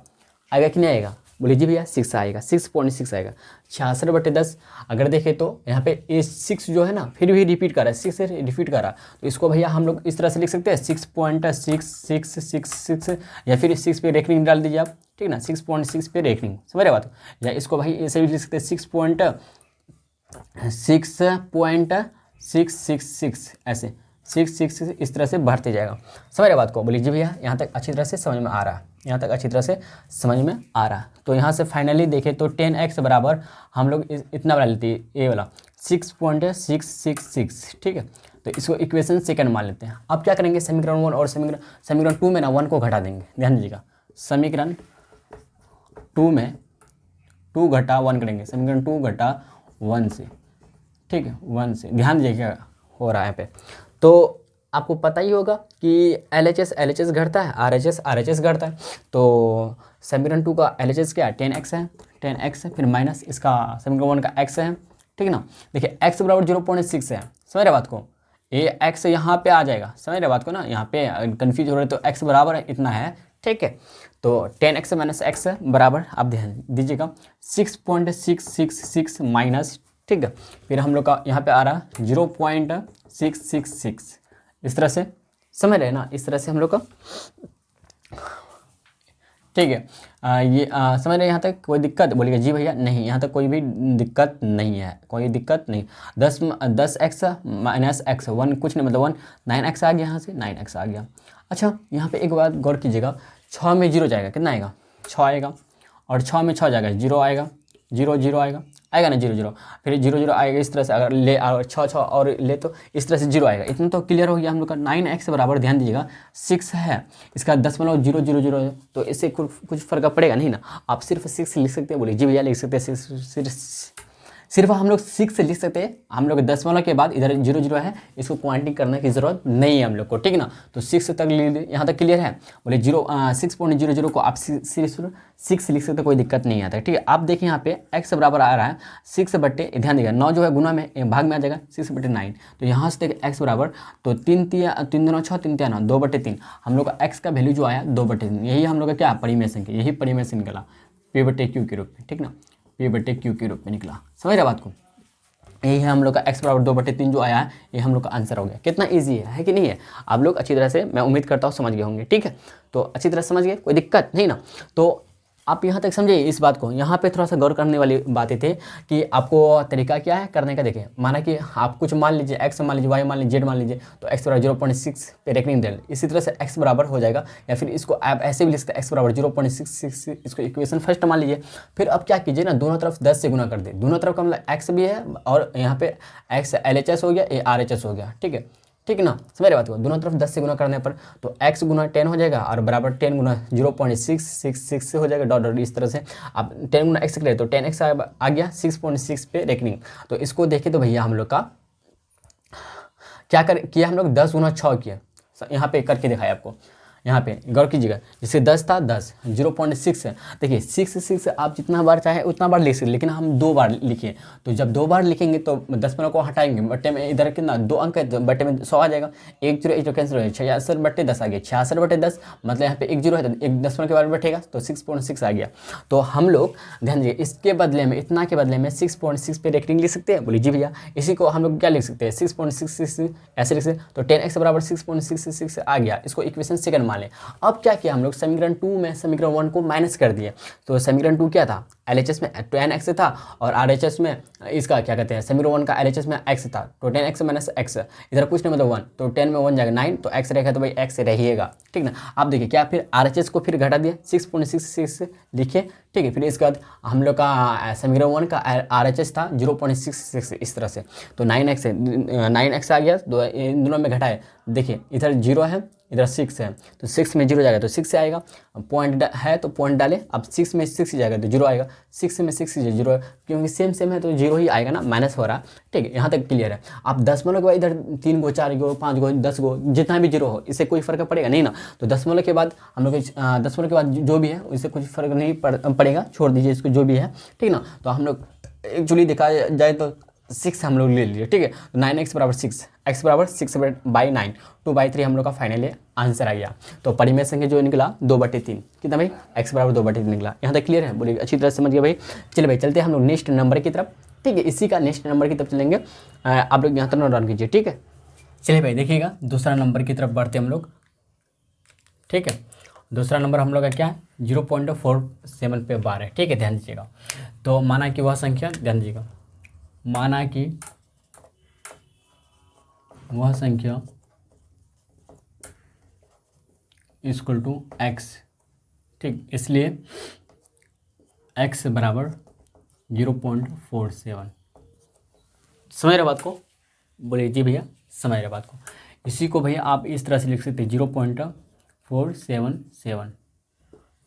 कि नहीं आएगा, बोलिए जी भैया 6 आएगा, 6.6 आएगा, 66 बट्टे 10। अगर देखें तो यहाँ पे ये 6 जो है ना फिर भी रिपीट कर रहा है, 6 से रिपीट कर रहा है, तो इसको भैया हम लोग इस तरह से लिख सकते हैं 6.666, या फिर 6 पे रेखनिंग डाल दीजिए आप, ठीक है ना, 6.6 पे रेखनिंग, समझ रहे बात। या इसको भाई ऐसे भी लिख सकते हैं 6.666, ऐसे 666 इस तरह से बढ़ते जाएगा, समझ रहे बात को, बोलिए जी भैया यहाँ तक अच्छी तरह से समझ में आ रहा है, यहाँ तक अच्छी तरह से समझ में आ रहा है। तो यहाँ से फाइनली देखें तो 10x बराबर हम लोग इतना बना लेते हैं, ये वाला 6.666, ठीक है। तो इसको इक्वेशन सेकंड मान लेते हैं। अब क्या करेंगे, समीकरण 1 और समीकरण 2 में ना 1 को घटा देंगे, ध्यान दीजिएगा, समीकरण 2 में 2 घटा 1 करेंगे, समीकरण 2 घटा 1 से, ठीक है, 1 से, ध्यान दीजिए क्या हो रहा है यहाँ पे। तो आपको पता ही होगा कि LHS घटता है, RHS घटता है। तो समीकरण 2 का LHS क्या है, 10x है, 10x है, फिर माइनस इसका समीकरण 1 का x है, ठीक है ना। देखिए x बराबर 0.6 है, समझ रहे बात को, ये x यहाँ पे आ जाएगा, समझ रहे बात को ना, यहाँ पे कन्फ्यूज हो रहे तो x बराबर इतना है, ठीक है। तो 10x माइनस x बराबर, आप ध्यान दीजिएगा 6.666 माइनस, ठीक है, फिर हम लोग का यहाँ पे आ रहा 0.666, इस तरह से, समझ रहे हैं ना, इस तरह से हम लोग का, ठीक है। ये समझ रहे हैं, यहाँ तक कोई दिक्कत, बोलिएगा जी भैया नहीं, यहाँ तक कोई भी दिक्कत नहीं है, कोई दिक्कत नहीं। 10x माइनस x 1 कुछ नहीं, मतलब 1, 9x आ गया, यहाँ से 9x आ गया। अच्छा यहाँ पे एक बात गौर कीजिएगा, 6 में 0 जाएगा, कितना आएगा, 6 आएगा, और 6 में 6 जाएगा, 0 आएगा, 0 आएगा ना, 0 फिर 0 आएगा, इस तरह से अगर ले और 6 और ले तो इस तरह से 0 आएगा। इतना तो क्लियर हो गया हम लोग का। 9x बराबर, ध्यान दीजिएगा 6 है, इसका 10.000, तो इससे कुछ फर्क पड़ेगा नहीं ना, आप सिर्फ 6 लिख सकते हैं, बोलिए जी भैया लिख सकते हैं, सिर्फ हम लोग 6 लिख सकते हैं। हम लोग 10 के बाद इधर 0 है, इसको क्वांटिटी करने की जरूरत नहीं है हम लोग को, ठीक है ना। तो 6 तक यहाँ तक क्लियर है, बोले 6.00 को आप सिर्फ 6 लिख सकते, कोई दिक्कत नहीं आता है, ठीक है। आप देखिए यहाँ पे x बराबर आ रहा है 6 बट्टे, ध्यान देगा 9 जो है गुना में भाग में आ जाएगा 6/9, तो यहाँ से देखिए x बराबर, तो 3 दूना 6, 3 9, 2/3, हम लोग का x का वैल्यू जो आया 2/3, यही हम लोग का क्या परिमेय संख्या, यही परिमेय संख्या निकला P/Q के रूप में, ठीक ना, P/Q के रूप में निकला, समझ रहे बात को। यही है हम लोग का x बराबर 2/3 जो आया है, ये हम लोग का आंसर हो गया। कितना इजी है कि नहीं है, आप लोग अच्छी तरह से, मैं उम्मीद करता हूँ समझ गए होंगे, ठीक है। तो अच्छी तरह समझ गए, कोई दिक्कत नहीं ना। तो आप यहाँ तक समझिए इस बात को। यहाँ पे थोड़ा सा गौर करने वाली बातें थे कि आपको तरीका क्या है करने का। देखिए माना कि आप कुछ मान लीजिए, x मान लीजिए, y मान लीजिए, z मान लीजिए, तो x बराबर 0.6 पे रेखनिंग दे, इसी तरह से x बराबर हो जाएगा। या फिर इसको आप ऐसे भी लिख सकते हैं, x बराबर 0.666, इसको इक्वेशन फर्स्ट मान लीजिए। फिर अब क्या कीजिए ना, दोनों तरफ 10 से गुना कर दे, दोनों तरफ का मतलब x भी है, और यहाँ पे x LHS हो गया, ये RHS हो गया, ठीक है। ठीक है ना, समझ रहे बात को। दोनों तरफ 10 से गुना करने पर तो x गुना 10 हो जाएगा और बराबर 10 गुना 0.666 से हो जाएगा डॉट डॉट इस तरह से। आप 10 गुना x करें तो 10x आ गया 6.6 पे रेकनिंग। तो इसको देखें तो भैया हम लोग का क्या किया हम लोग 10 गुना 6 किया, यहाँ पे करके दिखाया आपको। यहाँ पे गौर कीजिएगा, जैसे 10 था 10 0.6 है, देखिए 6 आप जितना बार चाहे उतना बार लिख सकते, लेकिन हम 2 बार लिखिए। तो जब 2 बार लिखेंगे तो 10 को हटाएंगे, बट्टे में इधर कितना 2 अंक है तो बट्टे में 100 आ जाएगा, 1 0 कैंसिल हो जाएगा, 66/10 आ गया, 66/10 मतलब यहाँ पे 1 0 है तो एक 10 के बारे में बैठेगा तो 6.6 आ गया। तो हम लोग ध्यान दीजिए, इसके बदले में इतना के बदले में 6.6 पे रेटिंग लिख सकते हैं। बोलिए जी भैया, इसी को हम लोग क्या लिख सकते हैं 6.66 ऐसे लिख सकते हैं। तो 10x बराबर 6.666 आ गया, इसको इक्वेशन सेकंड मान लें। अब क्या किया हम लोग समीकरण 2 में समीकरण 1 को माइनस कर दिए। तो समीकरण 2 क्या था, LHS में 10x था और RHS में इसका क्या कहते हैं समीकरण 1 का LHS में x था, तो 10x माइनस x इधर कुछ नहीं मतलब 1, तो 10 में 1 जाएगा 9, तो x रहेगा तो भाई x रहिएगा, ठीक ना। आप देखिए क्या फिर RHS को फिर घटा दिया 6.66 लिखे, ठीक है। फिर इसके बाद हम लोग का समीकरण 1 का RHS था 0.66 इस तरह से, तो 9x आ गया, इन दोनों में घटाए, देखिए इधर 0 है इधर 6 है, तो 6 में 0 जाएगा तो 6 से आएगा, पॉइंट है तो पॉइंट डाले, अब 6 में 6 जाएगा तो 0 आएगा, 6 में 6 0, क्योंकि सेम है तो 0 ही आएगा ना, माइनस हो रहा, ठीक है। यहाँ तक क्लियर है। आप दशमलव के बाद इधर 3 गो 4 गो 5 गो 10 गो जितना भी 0 हो, इससे कोई फर्क पड़ेगा नहीं ना। तो दशमलव के बाद हम लोग दशमलव के बाद जो भी है उससे कुछ फर्क नहीं पड़ेगा, छोड़ दीजिए इसको जो भी है, ठीक ना। तो हम लोग एक्चुअली देखा जाए तो 6 हम लोग ले लिए, ठीक है। तो 9x बराबर 6, x बराबर 6/9, 2/3 हम लोग का फाइनली आंसर आ गया। तो परिमेय संख्या जो निकला 2/3 कितना भाई, x बराबर 2/3 निकला। यहाँ तक क्लियर है, बोलिए अच्छी तरह समझ गए भाई। चलिए भाई चलते हैं हम लोग नेक्स्ट नंबर की तरफ, ठीक है। इसी का नेक्स्ट नंबर की तरफ चलेंगे, आप लोग यहाँ तक नोट डाउन कीजिए, ठीक है। चलिए भाई देखिएगा दूसरा नंबर की तरफ बढ़ते हम लोग, ठीक है। दूसरा नंबर हम लोग का क्या है 0.47 पे बार है, ठीक है, ध्यान दीजिएगा। तो माना कि वह संख्या, ध्यान दीजिएगा, माना कि वह संख्या इक्वल टू x, ठीक, इसलिए x बराबर 0.47। समझ रहे बात को, बोलिए जी भैया समझ रहे बात को। इसी को भैया आप इस तरह से लिख सकते हैं 0.477,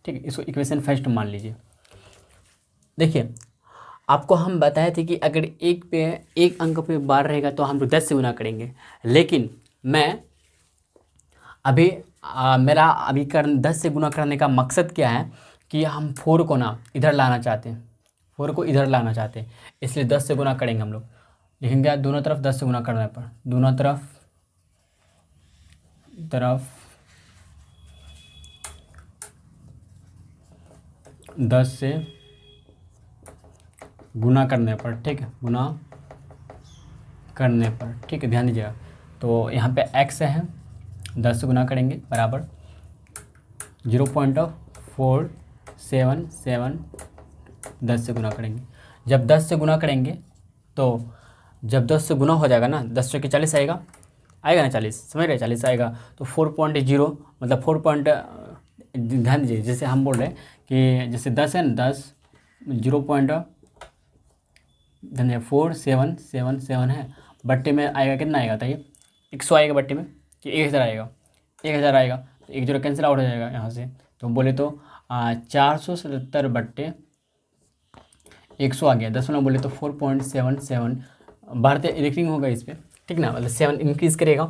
ठीक है। इसको इक्वेशन फर्स्ट मान लीजिए। देखिए आपको हम बताए थे कि अगर एक अंक पे बार रहेगा तो हम लोग 10 से गुना करेंगे, लेकिन मैं अभी मेरा अभी 10 से गुना करने का मकसद क्या है कि हम 4 को ना इधर लाना चाहते हैं, 4 को इधर लाना चाहते हैं, इसलिए 10 से गुना करेंगे हम लोग। लिखेंगे दोनों तरफ 10 से गुना करने पर, दोनों तरफ 10 से गुना करने पर, ठीक है, गुना करने पर, ठीक है, ध्यान दीजिएगा। तो यहाँ पे x है 10 से गुना करेंगे बराबर 0.477, 10 से गुना करेंगे। जब 10 से गुना करेंगे तो जब 10 से गुना हो जाएगा ना, 10 से 40 आएगा ना, 40 समझ रहे 40 आएगा तो 4.0 मतलब 4 पॉइंट, ध्यान दीजिए जैसे हम बोल रहे हैं कि जैसे 10 है ना, 10 0.477 है, बट्टे में आएगा कितना आएगा बताइए, 100 आएगा बट्टे में कि 1000 आएगा, 1000 आएगा तो 1 0 कैंसिल आउट हो जाएगा यहाँ से। तो बोले तो 477/100 आ गया, 10 में बोले तो 4.77 बढ़ते रेटिंग होगा इस पर, ठीक ना, मतलब 7 इंक्रीज़ करेगा।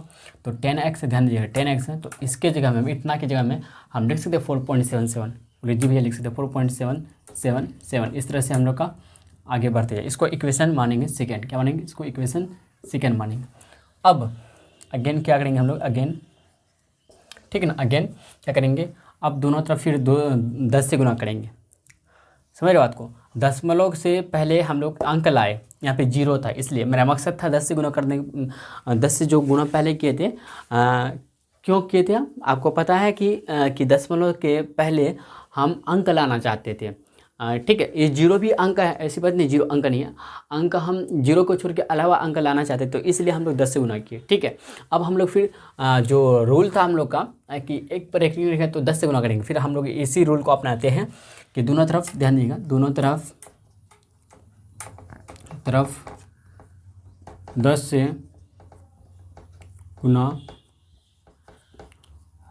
तो 10x, ध्यान दीजिएगा 10x है, तो इसके जगह में इतना की जगह में हम लिख सकते हैं 4.77, जी भैया लिख सकते हैं 4.777। इस तरह से हम लोग का आगे बढ़ते हैं। इसको इक्वेशन मानेंगे सेकेंड, क्या मानेंगे, इसको इक्वेशन सेकेंड मानेंगे। अब अगेन क्या करेंगे हम लोग, अगेन, ठीक है ना, अगेन क्या करेंगे, अब दोनों तरफ फिर 10 से गुना करेंगे, समझ रहे बात को। दशमलव से पहले हम लोग अंक लाए, यहाँ पे 0 था, इसलिए मेरा मकसद था 10 से गुना करने, 10 से जो गुना पहले किए थे, क्यों किए थे आपको पता है कि दशमलव के पहले हम अंक लाना चाहते थे, ठीक है। ये 0 भी अंक है, ऐसी बात नहीं 0 अंक नहीं है, अंक हम 0 को छोड़ के अलावा अंक लाना चाहते, तो इसलिए हम लोग 10 से गुना किए, ठीक है। अब हम लोग फिर जो रूल था हम लोग का कि एक पर एक लिखे तो 10 से गुना करेंगे, फिर हम लोग इसी रूल को अपनाते हैं कि दोनों तरफ, ध्यान दीजिएगा, दोनों तरफ 10 से गुना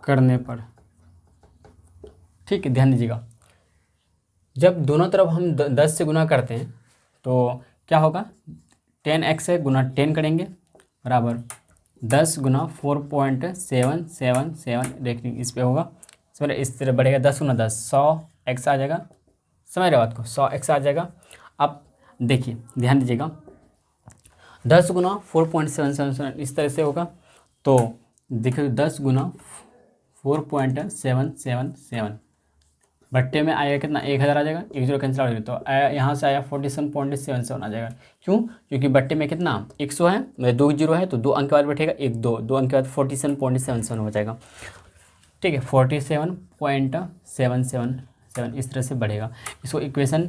करने पर, ठीक है। ध्यान दीजिएगा, जब दोनों तरफ हम 10 से गुना करते हैं तो क्या होगा, 10x है गुना 10 करेंगे बराबर 10 गुना 4.777 रेखनी इस पे होगा, समझ, इस तरह बढ़ेगा 10 गुना 10 100x आ जाएगा, समझ रहे बात को, 100x आ जाएगा। अब देखिए ध्यान दीजिएगा, 10 गुना 4.777 इस तरह से होगा, तो देखिए 10 गुना 4.777 भट्टे में आएगा कितना, 1000 आ जाएगा, 1 0 कैंसिल हो जाएगा, तो यहाँ से आया 47.77 आ जाएगा। क्यों, क्योंकि भट्टे में कितना 100 है, मतलब 2 0 है, तो 2 अंक के बाद बैठेगा 1 2 2 अंक के बाद 47.77 हो जाएगा, ठीक है। 47.777 इस तरह से बढ़ेगा, इसको इक्वेशन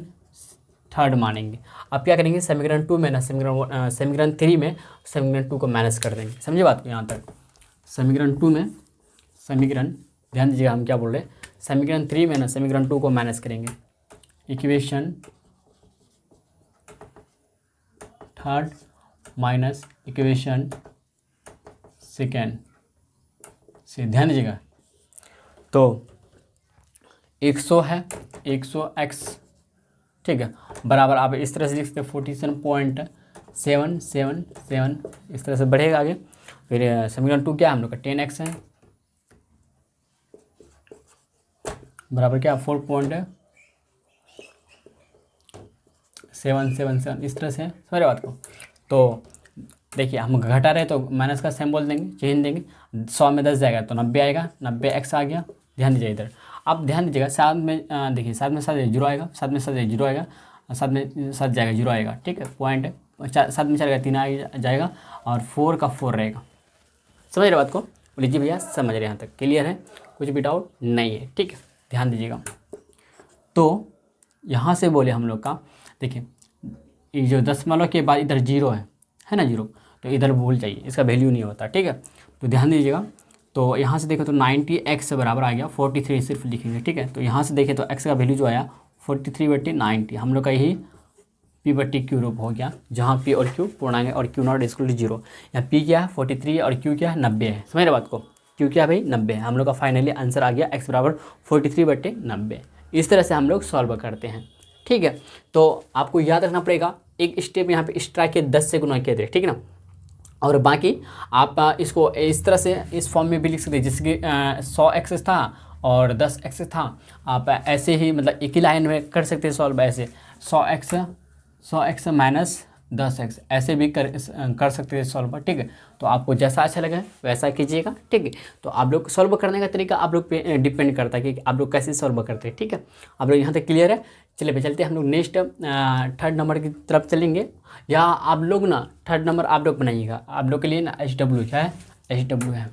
3 मानेंगे। अब क्या करेंगे, समीकरण 2 में ना समीकरण 3 में समीकरण 2 को माइनस कर देंगे, समझिए बात को यहाँ तक। समीकरण 2 में समीकरण, ध्यान दीजिएगा हम क्या बोल रहे हैं, समीकरण 3 में ना समीकरण 2 को माइनस करेंगे, इक्वेशन 3 माइनस इक्वेशन 2 से, ध्यान दीजिएगा, तो 100 है 100x, ठीक है, बराबर आप इस तरह से लिख सकते हैं 47.777 इस तरह से बढ़ेगा आगे। फिर समीकरण 2 क्या है हम लोग का, 10x है बराबर क्या 4.777 इस तरह से, समझ रहे बात को। तो देखिए हम घटा रहे तो माइनस का सेम बोल देंगे, चेंज देंगे, 100 में 10 जाएगा तो 90 आएगा, 90x आ गया। ध्यान दीजिए इधर, अब ध्यान दीजिएगा, साथ में देखिए, साथ में 0 आएगा, साथ में 0 आएगा, साथ में 7 जाएगा 0 आएगा, ठीक है, पॉइंट 7 में चलेगा 3 आ जाएगा, और 4 का 4 रहेगा, समझ रहे बात को, लीजिए भैया समझ रहे, यहाँ तक क्लियर है, कुछ भी डाउट नहीं है, ठीक है। ध्यान दीजिएगा, तो यहाँ से बोले हम लोग का, देखिए ये जो दशमलव के बाद इधर 0 है ना 0, तो इधर भूल जाइए, इसका वैल्यू नहीं होता, ठीक है। तो ध्यान दीजिएगा, तो यहाँ से देखो तो 90x बराबर आ गया 43 सिर्फ लिखेंगे, ठीक है। तो यहाँ से देखें तो x का वैल्यू जो आया 43/90, हम लोग का यही p/q रूप हो गया, जहाँ p और q पूर्णांक है और q0 इक्वल टू 0। यहाँ p क्या है 43 और q क्या है 90 है, समझ रहे बात को, q क्या है भाई 90 है, हम लोग का फाइनली आंसर आ गया x बराबर 43/90। इस तरह से हम लोग सॉल्व करते हैं, ठीक है। तो आपको याद रखना पड़ेगा, एक स्टेप यहाँ पे एक्स्ट्रा के 10 से गुना किए थे, ठीक है ना, और बाकी आप इसको इस तरह से इस फॉर्म में भी लिख सकते हैं, जिसके 100x था और 10x था, आप ऐसे ही मतलब एक ही लाइन में कर सकते हैं सॉल्व, ऐसे 100x माइनस 10x ऐसे भी कर सकते हैं सॉल्व, ठीक है। तो आपको जैसा अच्छा लगे वैसा कीजिएगा, ठीक है। तो आप लोग सॉल्व करने का तरीका आप लोग पे डिपेंड करता है कि आप लोग कैसे सॉल्व करते हैं, ठीक है। आप लोग यहाँ तक क्लियर है, चलिए पे चलते हैं, हम लोग नेक्स्ट 3rd नंबर की तरफ चलेंगे। या आप लोग ना 3rd नंबर आप लोग बनाइएगा, आप लोग के लिए ना HW क्या है, HW है,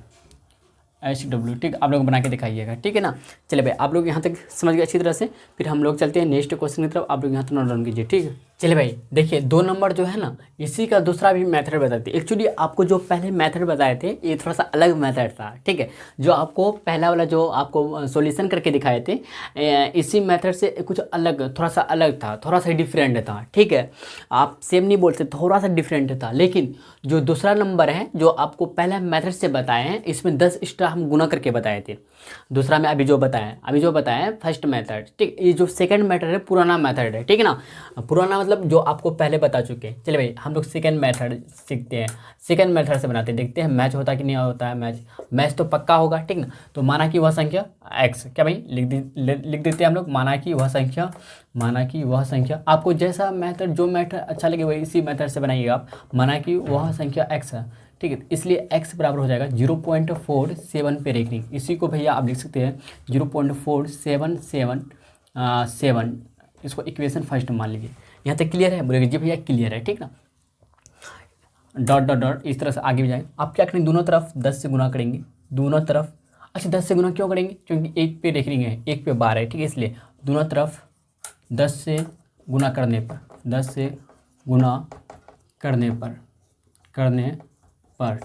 HW, ठीक, आप लोग बना के दिखाइएगा, ठीक है ना। चलिए भाई आप लोग यहाँ तक समझ गए अच्छी तरह से, फिर हम लोग चलते हैं नेक्स्ट क्वेश्चन की तरफ, आप लोग यहाँ तक नोट डाउन कीजिए, ठीक है। चलिए भाई देखिए 2 नंबर जो है ना, इसी का दूसरा भी मेथड बताते हैं। एक्चुअली आपको जो पहले मेथड बताए थे ये थोड़ा सा अलग मेथड था, ठीक है। जो आपको पहला वाला जो आपको सॉल्यूशन करके दिखाए थे, इसी मेथड से कुछ अलग, थोड़ा सा अलग था, थोड़ा सा डिफरेंट था, ठीक है। आप सेम नहीं बोलते, थोड़ा सा डिफरेंट था। लेकिन जो दूसरा नंबर है जो आपको पहला मेथड से बताए हैं, इसमें 10 एक्स्ट्रा हम गुना करके बताए थे। दूसरा में अभी जो बताया फर्स्ट मेथड, ठीक। ये जो सेकंड मेथड है पुराना मेथड है, ठीक है ना, पुराना मतलब जो आपको पहले बता चुके हैं। चलिए भाई हम लोग सेकंड मेथड सीखते हैं, सेकंड मेथड से बनाते हैं, देखते हैं मैच होता कि नहीं होता है। मैच तो पक्का होगा, ठीक ना। तो माना कि वह संख्या x, क्या भाई लिख देते हैं हम लोग, माना कि वह संख्या आपको जैसा मेथड, जो मेथड अच्छा लगे वही इसी मेथड से बनाइएगा आप। माना कि वह संख्या x है, ठीक है, इसलिए x बराबर हो जाएगा 0.47 पे रेखनी, इसी को भैया आप लिख सकते हैं 0.4777, इसको इक्वेशन फर्स्ट मान लीजिए। यहाँ तक क्लियर है, बोलेगा जी भैया क्लियर है, ठीक ना। डॉट डॉट डॉट इस तरह से आगे भी जाएंगे। आप क्या करेंगे, दोनों तरफ 10 से गुना करेंगे, दोनों तरफ। अच्छा 10 से गुना क्यों करेंगे, क्योंकि 1 पे रेखनी है, 1 पे 12 है, ठीक है, इसलिए दोनों तरफ 10 से गुना करने पर, 10 से गुना करने पर,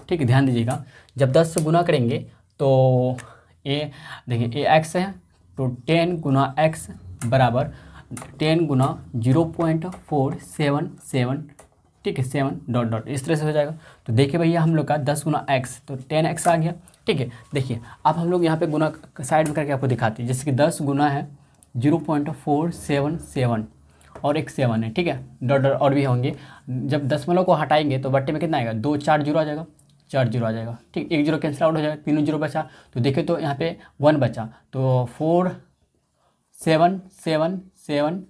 ठीक है। ध्यान दीजिएगा, जब 10 से गुना करेंगे तो ये देखिए ये x है, तो 10 गुना x बराबर 10 गुना 0.477 ठीक है, 7 डॉट डॉट इस तरह से हो जाएगा। तो देखिए भैया हम लोग का 10 गुना एक्स तो 10x आ गया। ठीक है, देखिए अब हम लोग यहाँ पे गुना साइड में करके आपको दिखाते हैं, जैसे कि 10 गुना है 0.477 और एक 7 है। ठीक है, डॉट डॉट और भी होंगे। जब दशमलव को हटाएंगे तो बट्टे में कितना आएगा, 2 4 जीरो आ जाएगा, 4 जीरो आ जाएगा। ठीक, एक जीरो कैंसिल आउट हो जाएगा, तीनों जीरो बचा। तो देखिए तो यहाँ पे 1 बचा, तो 4 7 7 7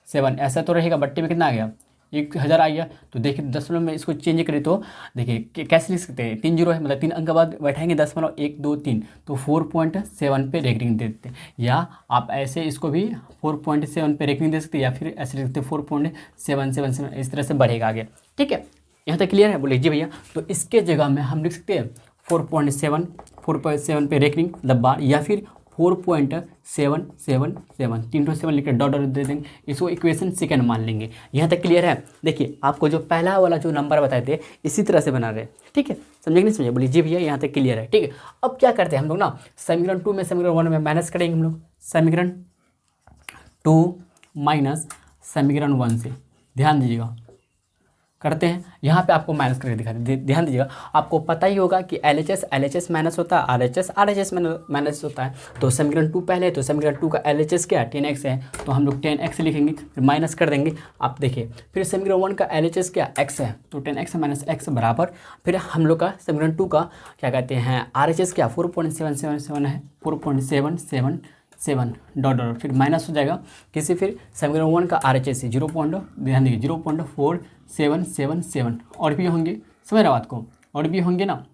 7 ऐसा तो रहेगा। बट्टे में कितना आ गया, 1000 आ गया। तो देखिए दशमलव में इसको चेंज करें तो देखिए कैसे लिख सकते हैं, 3 जीरो है मतलब 3 अंक के बाद बैठाएंगे दशमलव 1 2 3, तो 4.7 पे रेटिंग दे देते हैं। या आप ऐसे इसको भी 4.7 पे रेटिंग दे सकते हैं, या फिर ऐसे लिख सकते हैं 4.777 इस तरह से बढ़ेगा आगे। ठीक है, यहाँ तक क्लियर है, बोले जी भैया। तो इसके जगह में हम लिख सकते हैं 4.7 पे रेटिंग लब्बा, या फिर 4.777 तीन टू 7 लिखकर डॉट डॉट दे देंगे, इसको इक्वेशन सेकंड मान लेंगे। यहाँ तक क्लियर है। देखिए आपको जो पहला वाला जो नंबर बताए थे इसी तरह से बना रहे हैं। ठीक है, समझे कि नहीं समझे, बोलिए जी भैया यहाँ तक क्लियर है। ठीक है, अब क्या करते हैं हम लोग ना, समीकरण 2 में समीकरण 1 में माइनस करेंगे हम लोग, समीकरण 2 माइनस समीकरण 1 से। ध्यान दीजिएगा, करते हैं। यहाँ पे आपको माइनस करके दिखाते हैं, ध्यान दीजिएगा। आपको पता ही होगा कि LHS माइनस होता है, RHS माइनस होता है। तो समीकरण 2 पहले है, तो समीकरण 2 का LHS क्या है, 10x है, तो हम लोग 10x लिखेंगे, फिर माइनस कर देंगे। आप देखिए फिर समीकरण 1 का LHS क्या x है, तो 10x माइनस x बराबर, फिर हम लोग का समीकरण 2 का क्या कहते हैं RHS क्या 4.777 है, 4.777 डॉट डॉट फिर माइनस हो जाएगा किसी, फिर समीकरण 1 का RHS 0.47777 और भी होंगे, समझ रहे बात को, और भी होंगे ना।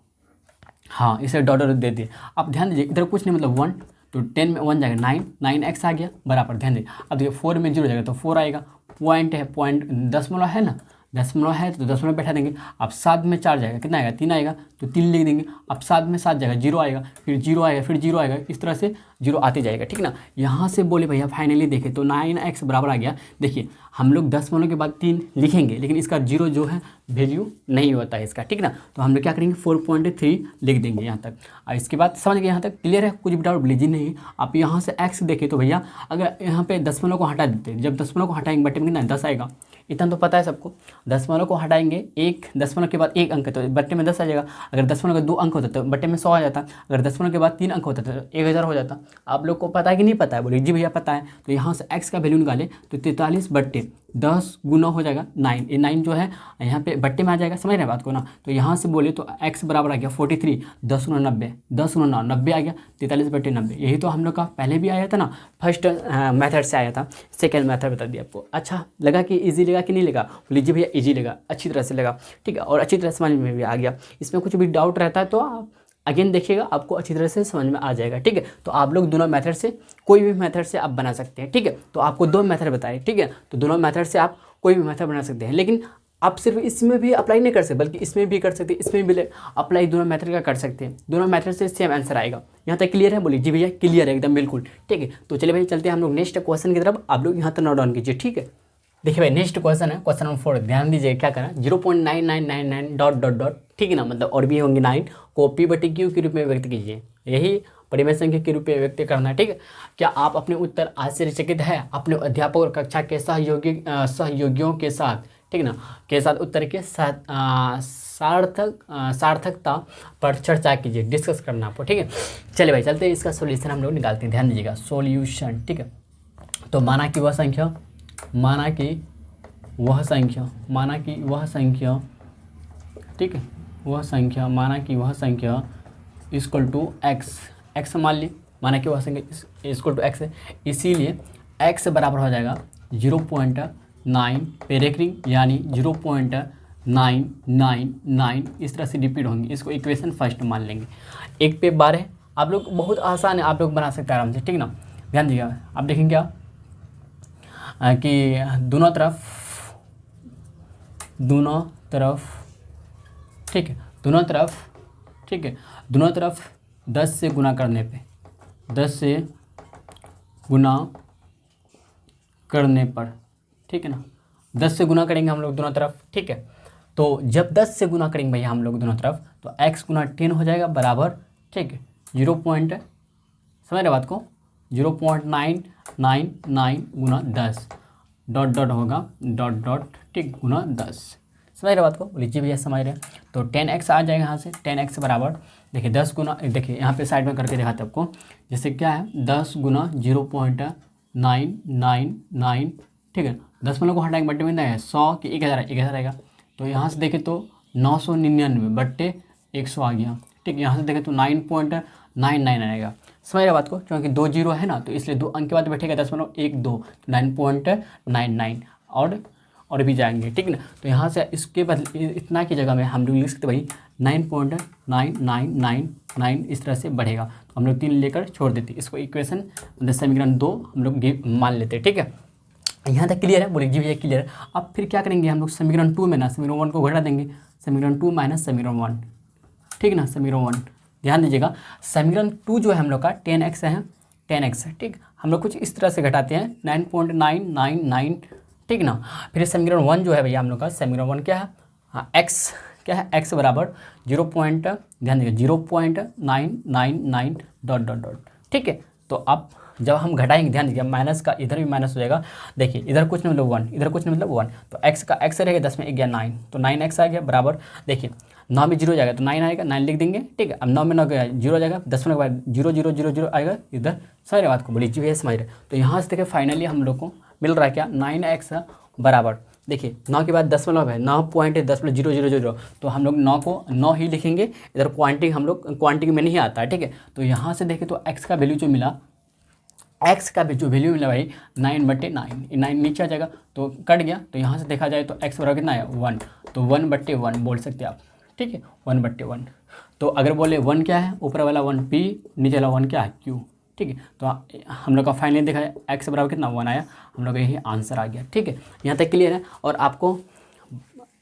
हाँ, इसे डॉट डॉट दे दिए। अब ध्यान दीजिए इधर कुछ नहीं मतलब 1, तो 10 में 1 जाएगा 9x आ गया बराबर। ध्यान दीजिए अब देखिए 4 में 0 जाएगा तो 4 आएगा, पॉइंट है, पॉइंट दशमलव है ना, दशमलव है तो दशमलव बैठा देंगे। अब 7 में 4 जाएगा, कितना आएगा 3 आएगा, तो 3 लिख देंगे। अब 7 में 7 जाएगा 0 आएगा, फिर 0 आएगा, फिर 0 आएगा, इस तरह से 0 आते जाएगा। ठीक ना, यहाँ से बोले भैया फाइनली देखें तो 9x बराबर आ गया। देखिए हम लोग दशमलव के बाद 3 लिखेंगे, लेकिन इसका 0 जो है वैल्यू नहीं होता है इसका। ठीक ना, तो हम लोग क्या करेंगे 4.3 लिख देंगे यहाँ तक। और इसके बाद समझ गए, यहाँ तक क्लियर है, कुछ भी डाउट लीजिए नहीं। आप यहाँ से x देखें तो भैया अगर यहाँ पे दशमलव को हटा देते हैं, जब दशमलव को हटाएंगे बट्टे में कितना 10 आएगा, इतना तो पता है सबको। दशमलव को हटाएंगे, एक दशमलव के बाद 1 अंक है तो बट्टे में 10 आ जाएगा। अगर दशमलव का 2 अंक होता तो बट्टे में 100 आ जाता। अगर दशमलव के बाद 3 अंक होता तो 1000 हो जाता। आप लोग को पता है कि नहीं पता है, बोलिए जी भैया पता है। तो यहाँ से x का वैल्यू निकाले तो 43 बट्टे 10 गुना हो जाएगा 9, ये 9 जो है यहाँ पे बट्टे में आ जाएगा, समझ रहे हैं बात को ना। तो यहाँ से बोले तो x बराबर आ गया 43, 10 गुना 90, 10 गुना 90 आ गया 43 बट्टे 90। यही तो हम लोग का पहले भी आया था ना, फर्स्ट मेथड से आया था, सेकेंड मेथड बता दिया आपको। अच्छा लगा कि ईजी लगा कि नहीं लगा, लीजिए भैया ईजी लगा, अच्छी तरह से लगा। ठीक है, और अच्छी तरह समझ में भी आ गया। इसमें कुछ भी डाउट रहता है तो आप अगेन देखिएगा, आपको अच्छी तरह से समझ में आ जाएगा। ठीक है, तो आप लोग दोनों मेथड से कोई भी मेथड से आप बना सकते हैं। ठीक है, तो आपको 2 मेथड बताए। ठीक है, तो दोनों मेथड से आप कोई भी मेथड बना सकते हैं, लेकिन आप सिर्फ इसमें भी अप्लाई नहीं कर सकते, बल्कि इसमें भी कर सकते हैं, इसमें भी अप्लाई दोनों मेथड का कर सकते हैं। दोनों मेथड से सेम आंसर आएगा। यहाँ तक क्लियर है, बोलिए जी भैया क्लियर है एकदम बिल्कुल। ठीक है, तो चलिए भाई चलते हैं हम लोग नेक्स्ट क्वेश्चन की तरफ। आप लोग यहाँ तक नोट डाउन कीजिए। ठीक है, देखिए भाई नेक्स्ट क्वेश्चन है क्वेश्चन नंबर 4। ध्यान दीजिए क्या करना, 0.9999 डॉट डॉट डॉट। ठीक है ना, मतलब और भी होंगे 9 को p/q के रूप में व्यक्त कीजिए। यही परिमेय संख्या के रूप में व्यक्त करना है। ठीक है, क्या आप अपने उत्तर आश्चर्यचकित है अपने अध्यापक और कक्षा के सहयोगियों के साथ, ठीक ना, के साथ उत्तर के साथ सार्थकता पर चर्चा कीजिए, डिस्कस करना आपको। ठीक है, चलिए भाई चलते हैं, इसका सोल्यूशन हम लोग निकालते हैं। ध्यान दीजिएगा सोल्यूशन। ठीक है, तो माना कि वह संख्या, ठीक है, माना कि वह संख्या इक्वल टू एक्स मान ली, माना कि वह संख्या इक्वल टू एक्स है, इसीलिए x बराबर हो जाएगा 0.9 पे रेकरिंग, यानी 0.999 इस तरह से रिपीट होंगे। इसको इक्वेशन फर्स्ट मान लेंगे। 1 पे 12 आप लोग बहुत आसान है, आप लोग बना सकते हैं आराम से। ठीक ना, ध्यान दीजिएगा, आप देखेंगे क्या कि दोनों तरफ ठीक है, दोनों तरफ 10 से गुना करने पे, 10 से गुना करने पर, ठीक है ना, 10 से गुना करेंगे हम लोग दोनों तरफ। ठीक है, तो जब 10 से गुना करेंगे भैया हम लोग दोनों तरफ, तो x गुना 10 हो जाएगा बराबर, ठीक है, 0. समझ रहे बात को, 0.999 गुना 10 डॉट डॉट होगा डॉट डॉट, ठीक, गुना 10। समझ रहे बात को, बोलिए जी भैया समझ रहे हैं। तो 10x आ जाएगा यहाँ से, 10x बराबर देखिए 10 गुना, देखिए यहाँ पे साइड में करके दिखाते आपको, जैसे क्या है 10 गुना 0.999, ठीक है 10 को हटाएंगे बट्टे में नहीं है 100 कि 1000 आएगा। तो यहाँ से देखें तो 999 बट्टे 100 आ गया, ठीक। यहाँ से देखें तो 9.99 आएगा। समझ रहे बात को, क्योंकि 2 जीरो है ना, तो इसलिए 2 अंक के बाद बैठेगा 10.12 9.99 और भी जाएंगे, ठीक ना। तो यहाँ से इसके बदले इतना की जगह में हम लोग लिख सकते भाई 9.9999 इस तरह से बढ़ेगा। तो हम लोग 3 लेकर छोड़ देते, इसको इक्वेशन समीकरण 2 हम लोग मान लेते, ठीक है। यहाँ तक क्लियर है, बोलिए जी भैया क्लियर है। अब फिर क्या करेंगे हम लोग समीकरण 2 में ना समीकरण 1 को घटा देंगे, समीकरण 2 माइनस समीकरण 1, ठीक ना। समीकरण 1 ध्यान दीजिएगा, समीकरण 2 जो है हम लोग का 10x है, 10x है, ठीक। हम लोग कुछ इस तरह से घटाते हैं 9.999, ठीक ना। फिर समीकरण 1 जो है भैया हम लोग का समीकरण 1 क्या है, हाँ x क्या है, x बराबर 0. ध्यान दीजिए 0.999 डॉट, ठीक है। तो अब जब हम घटाएंगे ध्यान दीजिए माइनस का इधर भी माइनस हो जाएगा, देखिए इधर कुछ नहीं मतलब 1, इधर कुछ नहीं मतलब 1, तो x का x रहेगा 10 में 1 गया 9, तो 9x आ गया बराबर, देखिए 9 में 0 जाएगा तो 9 आएगा, 9 लिख देंगे, ठीक है। अब 9 में 9 गया 0 जाएगा, 10 में के बाद 0 0 0 0 आएगा इधर। समझ रहे बात को, बोलिए जी भैया समझ रहे। तो यहाँ से देखिए फाइनली हम लोग को मिल रहा है क्या 9x बराबर, देखिए 9 के बाद 10 है 9.10.000, तो हम लोग 9 को 9 ही लिखेंगे, इधर क्वांटिटी हम लोग क्वांटिटी में नहीं आता है, ठीक है। तो यहाँ से देखें तो x का वैल्यू जो मिला, x का जो वैल्यू मिला भाई 9/9, 9 नीचे आ जाएगा तो कट गया। तो यहाँ से देखा जाए तो x बराबर कितना है 1, तो 1/1 बोल सकते हैं आप, ठीक है 1/1। तो अगर बोले 1 क्या है, ऊपर वाला 1 p, नीचे वाला 1 क्या है q, ठीक है। तो हम लोग का फाइनली देखा है x बराबर कितना 1 आया, हम लोग का यही आंसर आ गया, ठीक है। यहाँ तक क्लियर है। और आपको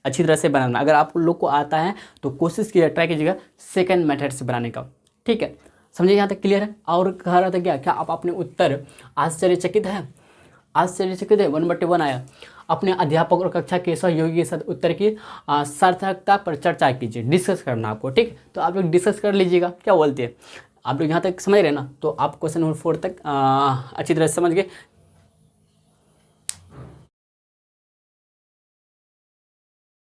अच्छी तरह से बनाना, अगर आप लोग को आता है तो कोशिश कीजिए, ट्राई कीजिएगा सेकंड मेथड से बनाने का, ठीक है। समझिए यहाँ तक क्लियर है। और कह रहा था क्या आप अपने उत्तर आश्चर्यचकित है, 1/1 आया। अपने अध्यापक और कक्षा के सहयोगी के साथ उत्तर की सार्थकता पर चर्चा कीजिए, डिस्कस करना आपको, ठीक। तो आप लोग डिस्कस कर लीजिएगा, क्या बोलते हैं आप लोग यहाँ तक समझ रहे ना। तो आप क्वेश्चन नंबर 4 तक अच्छी तरह से समझ गए।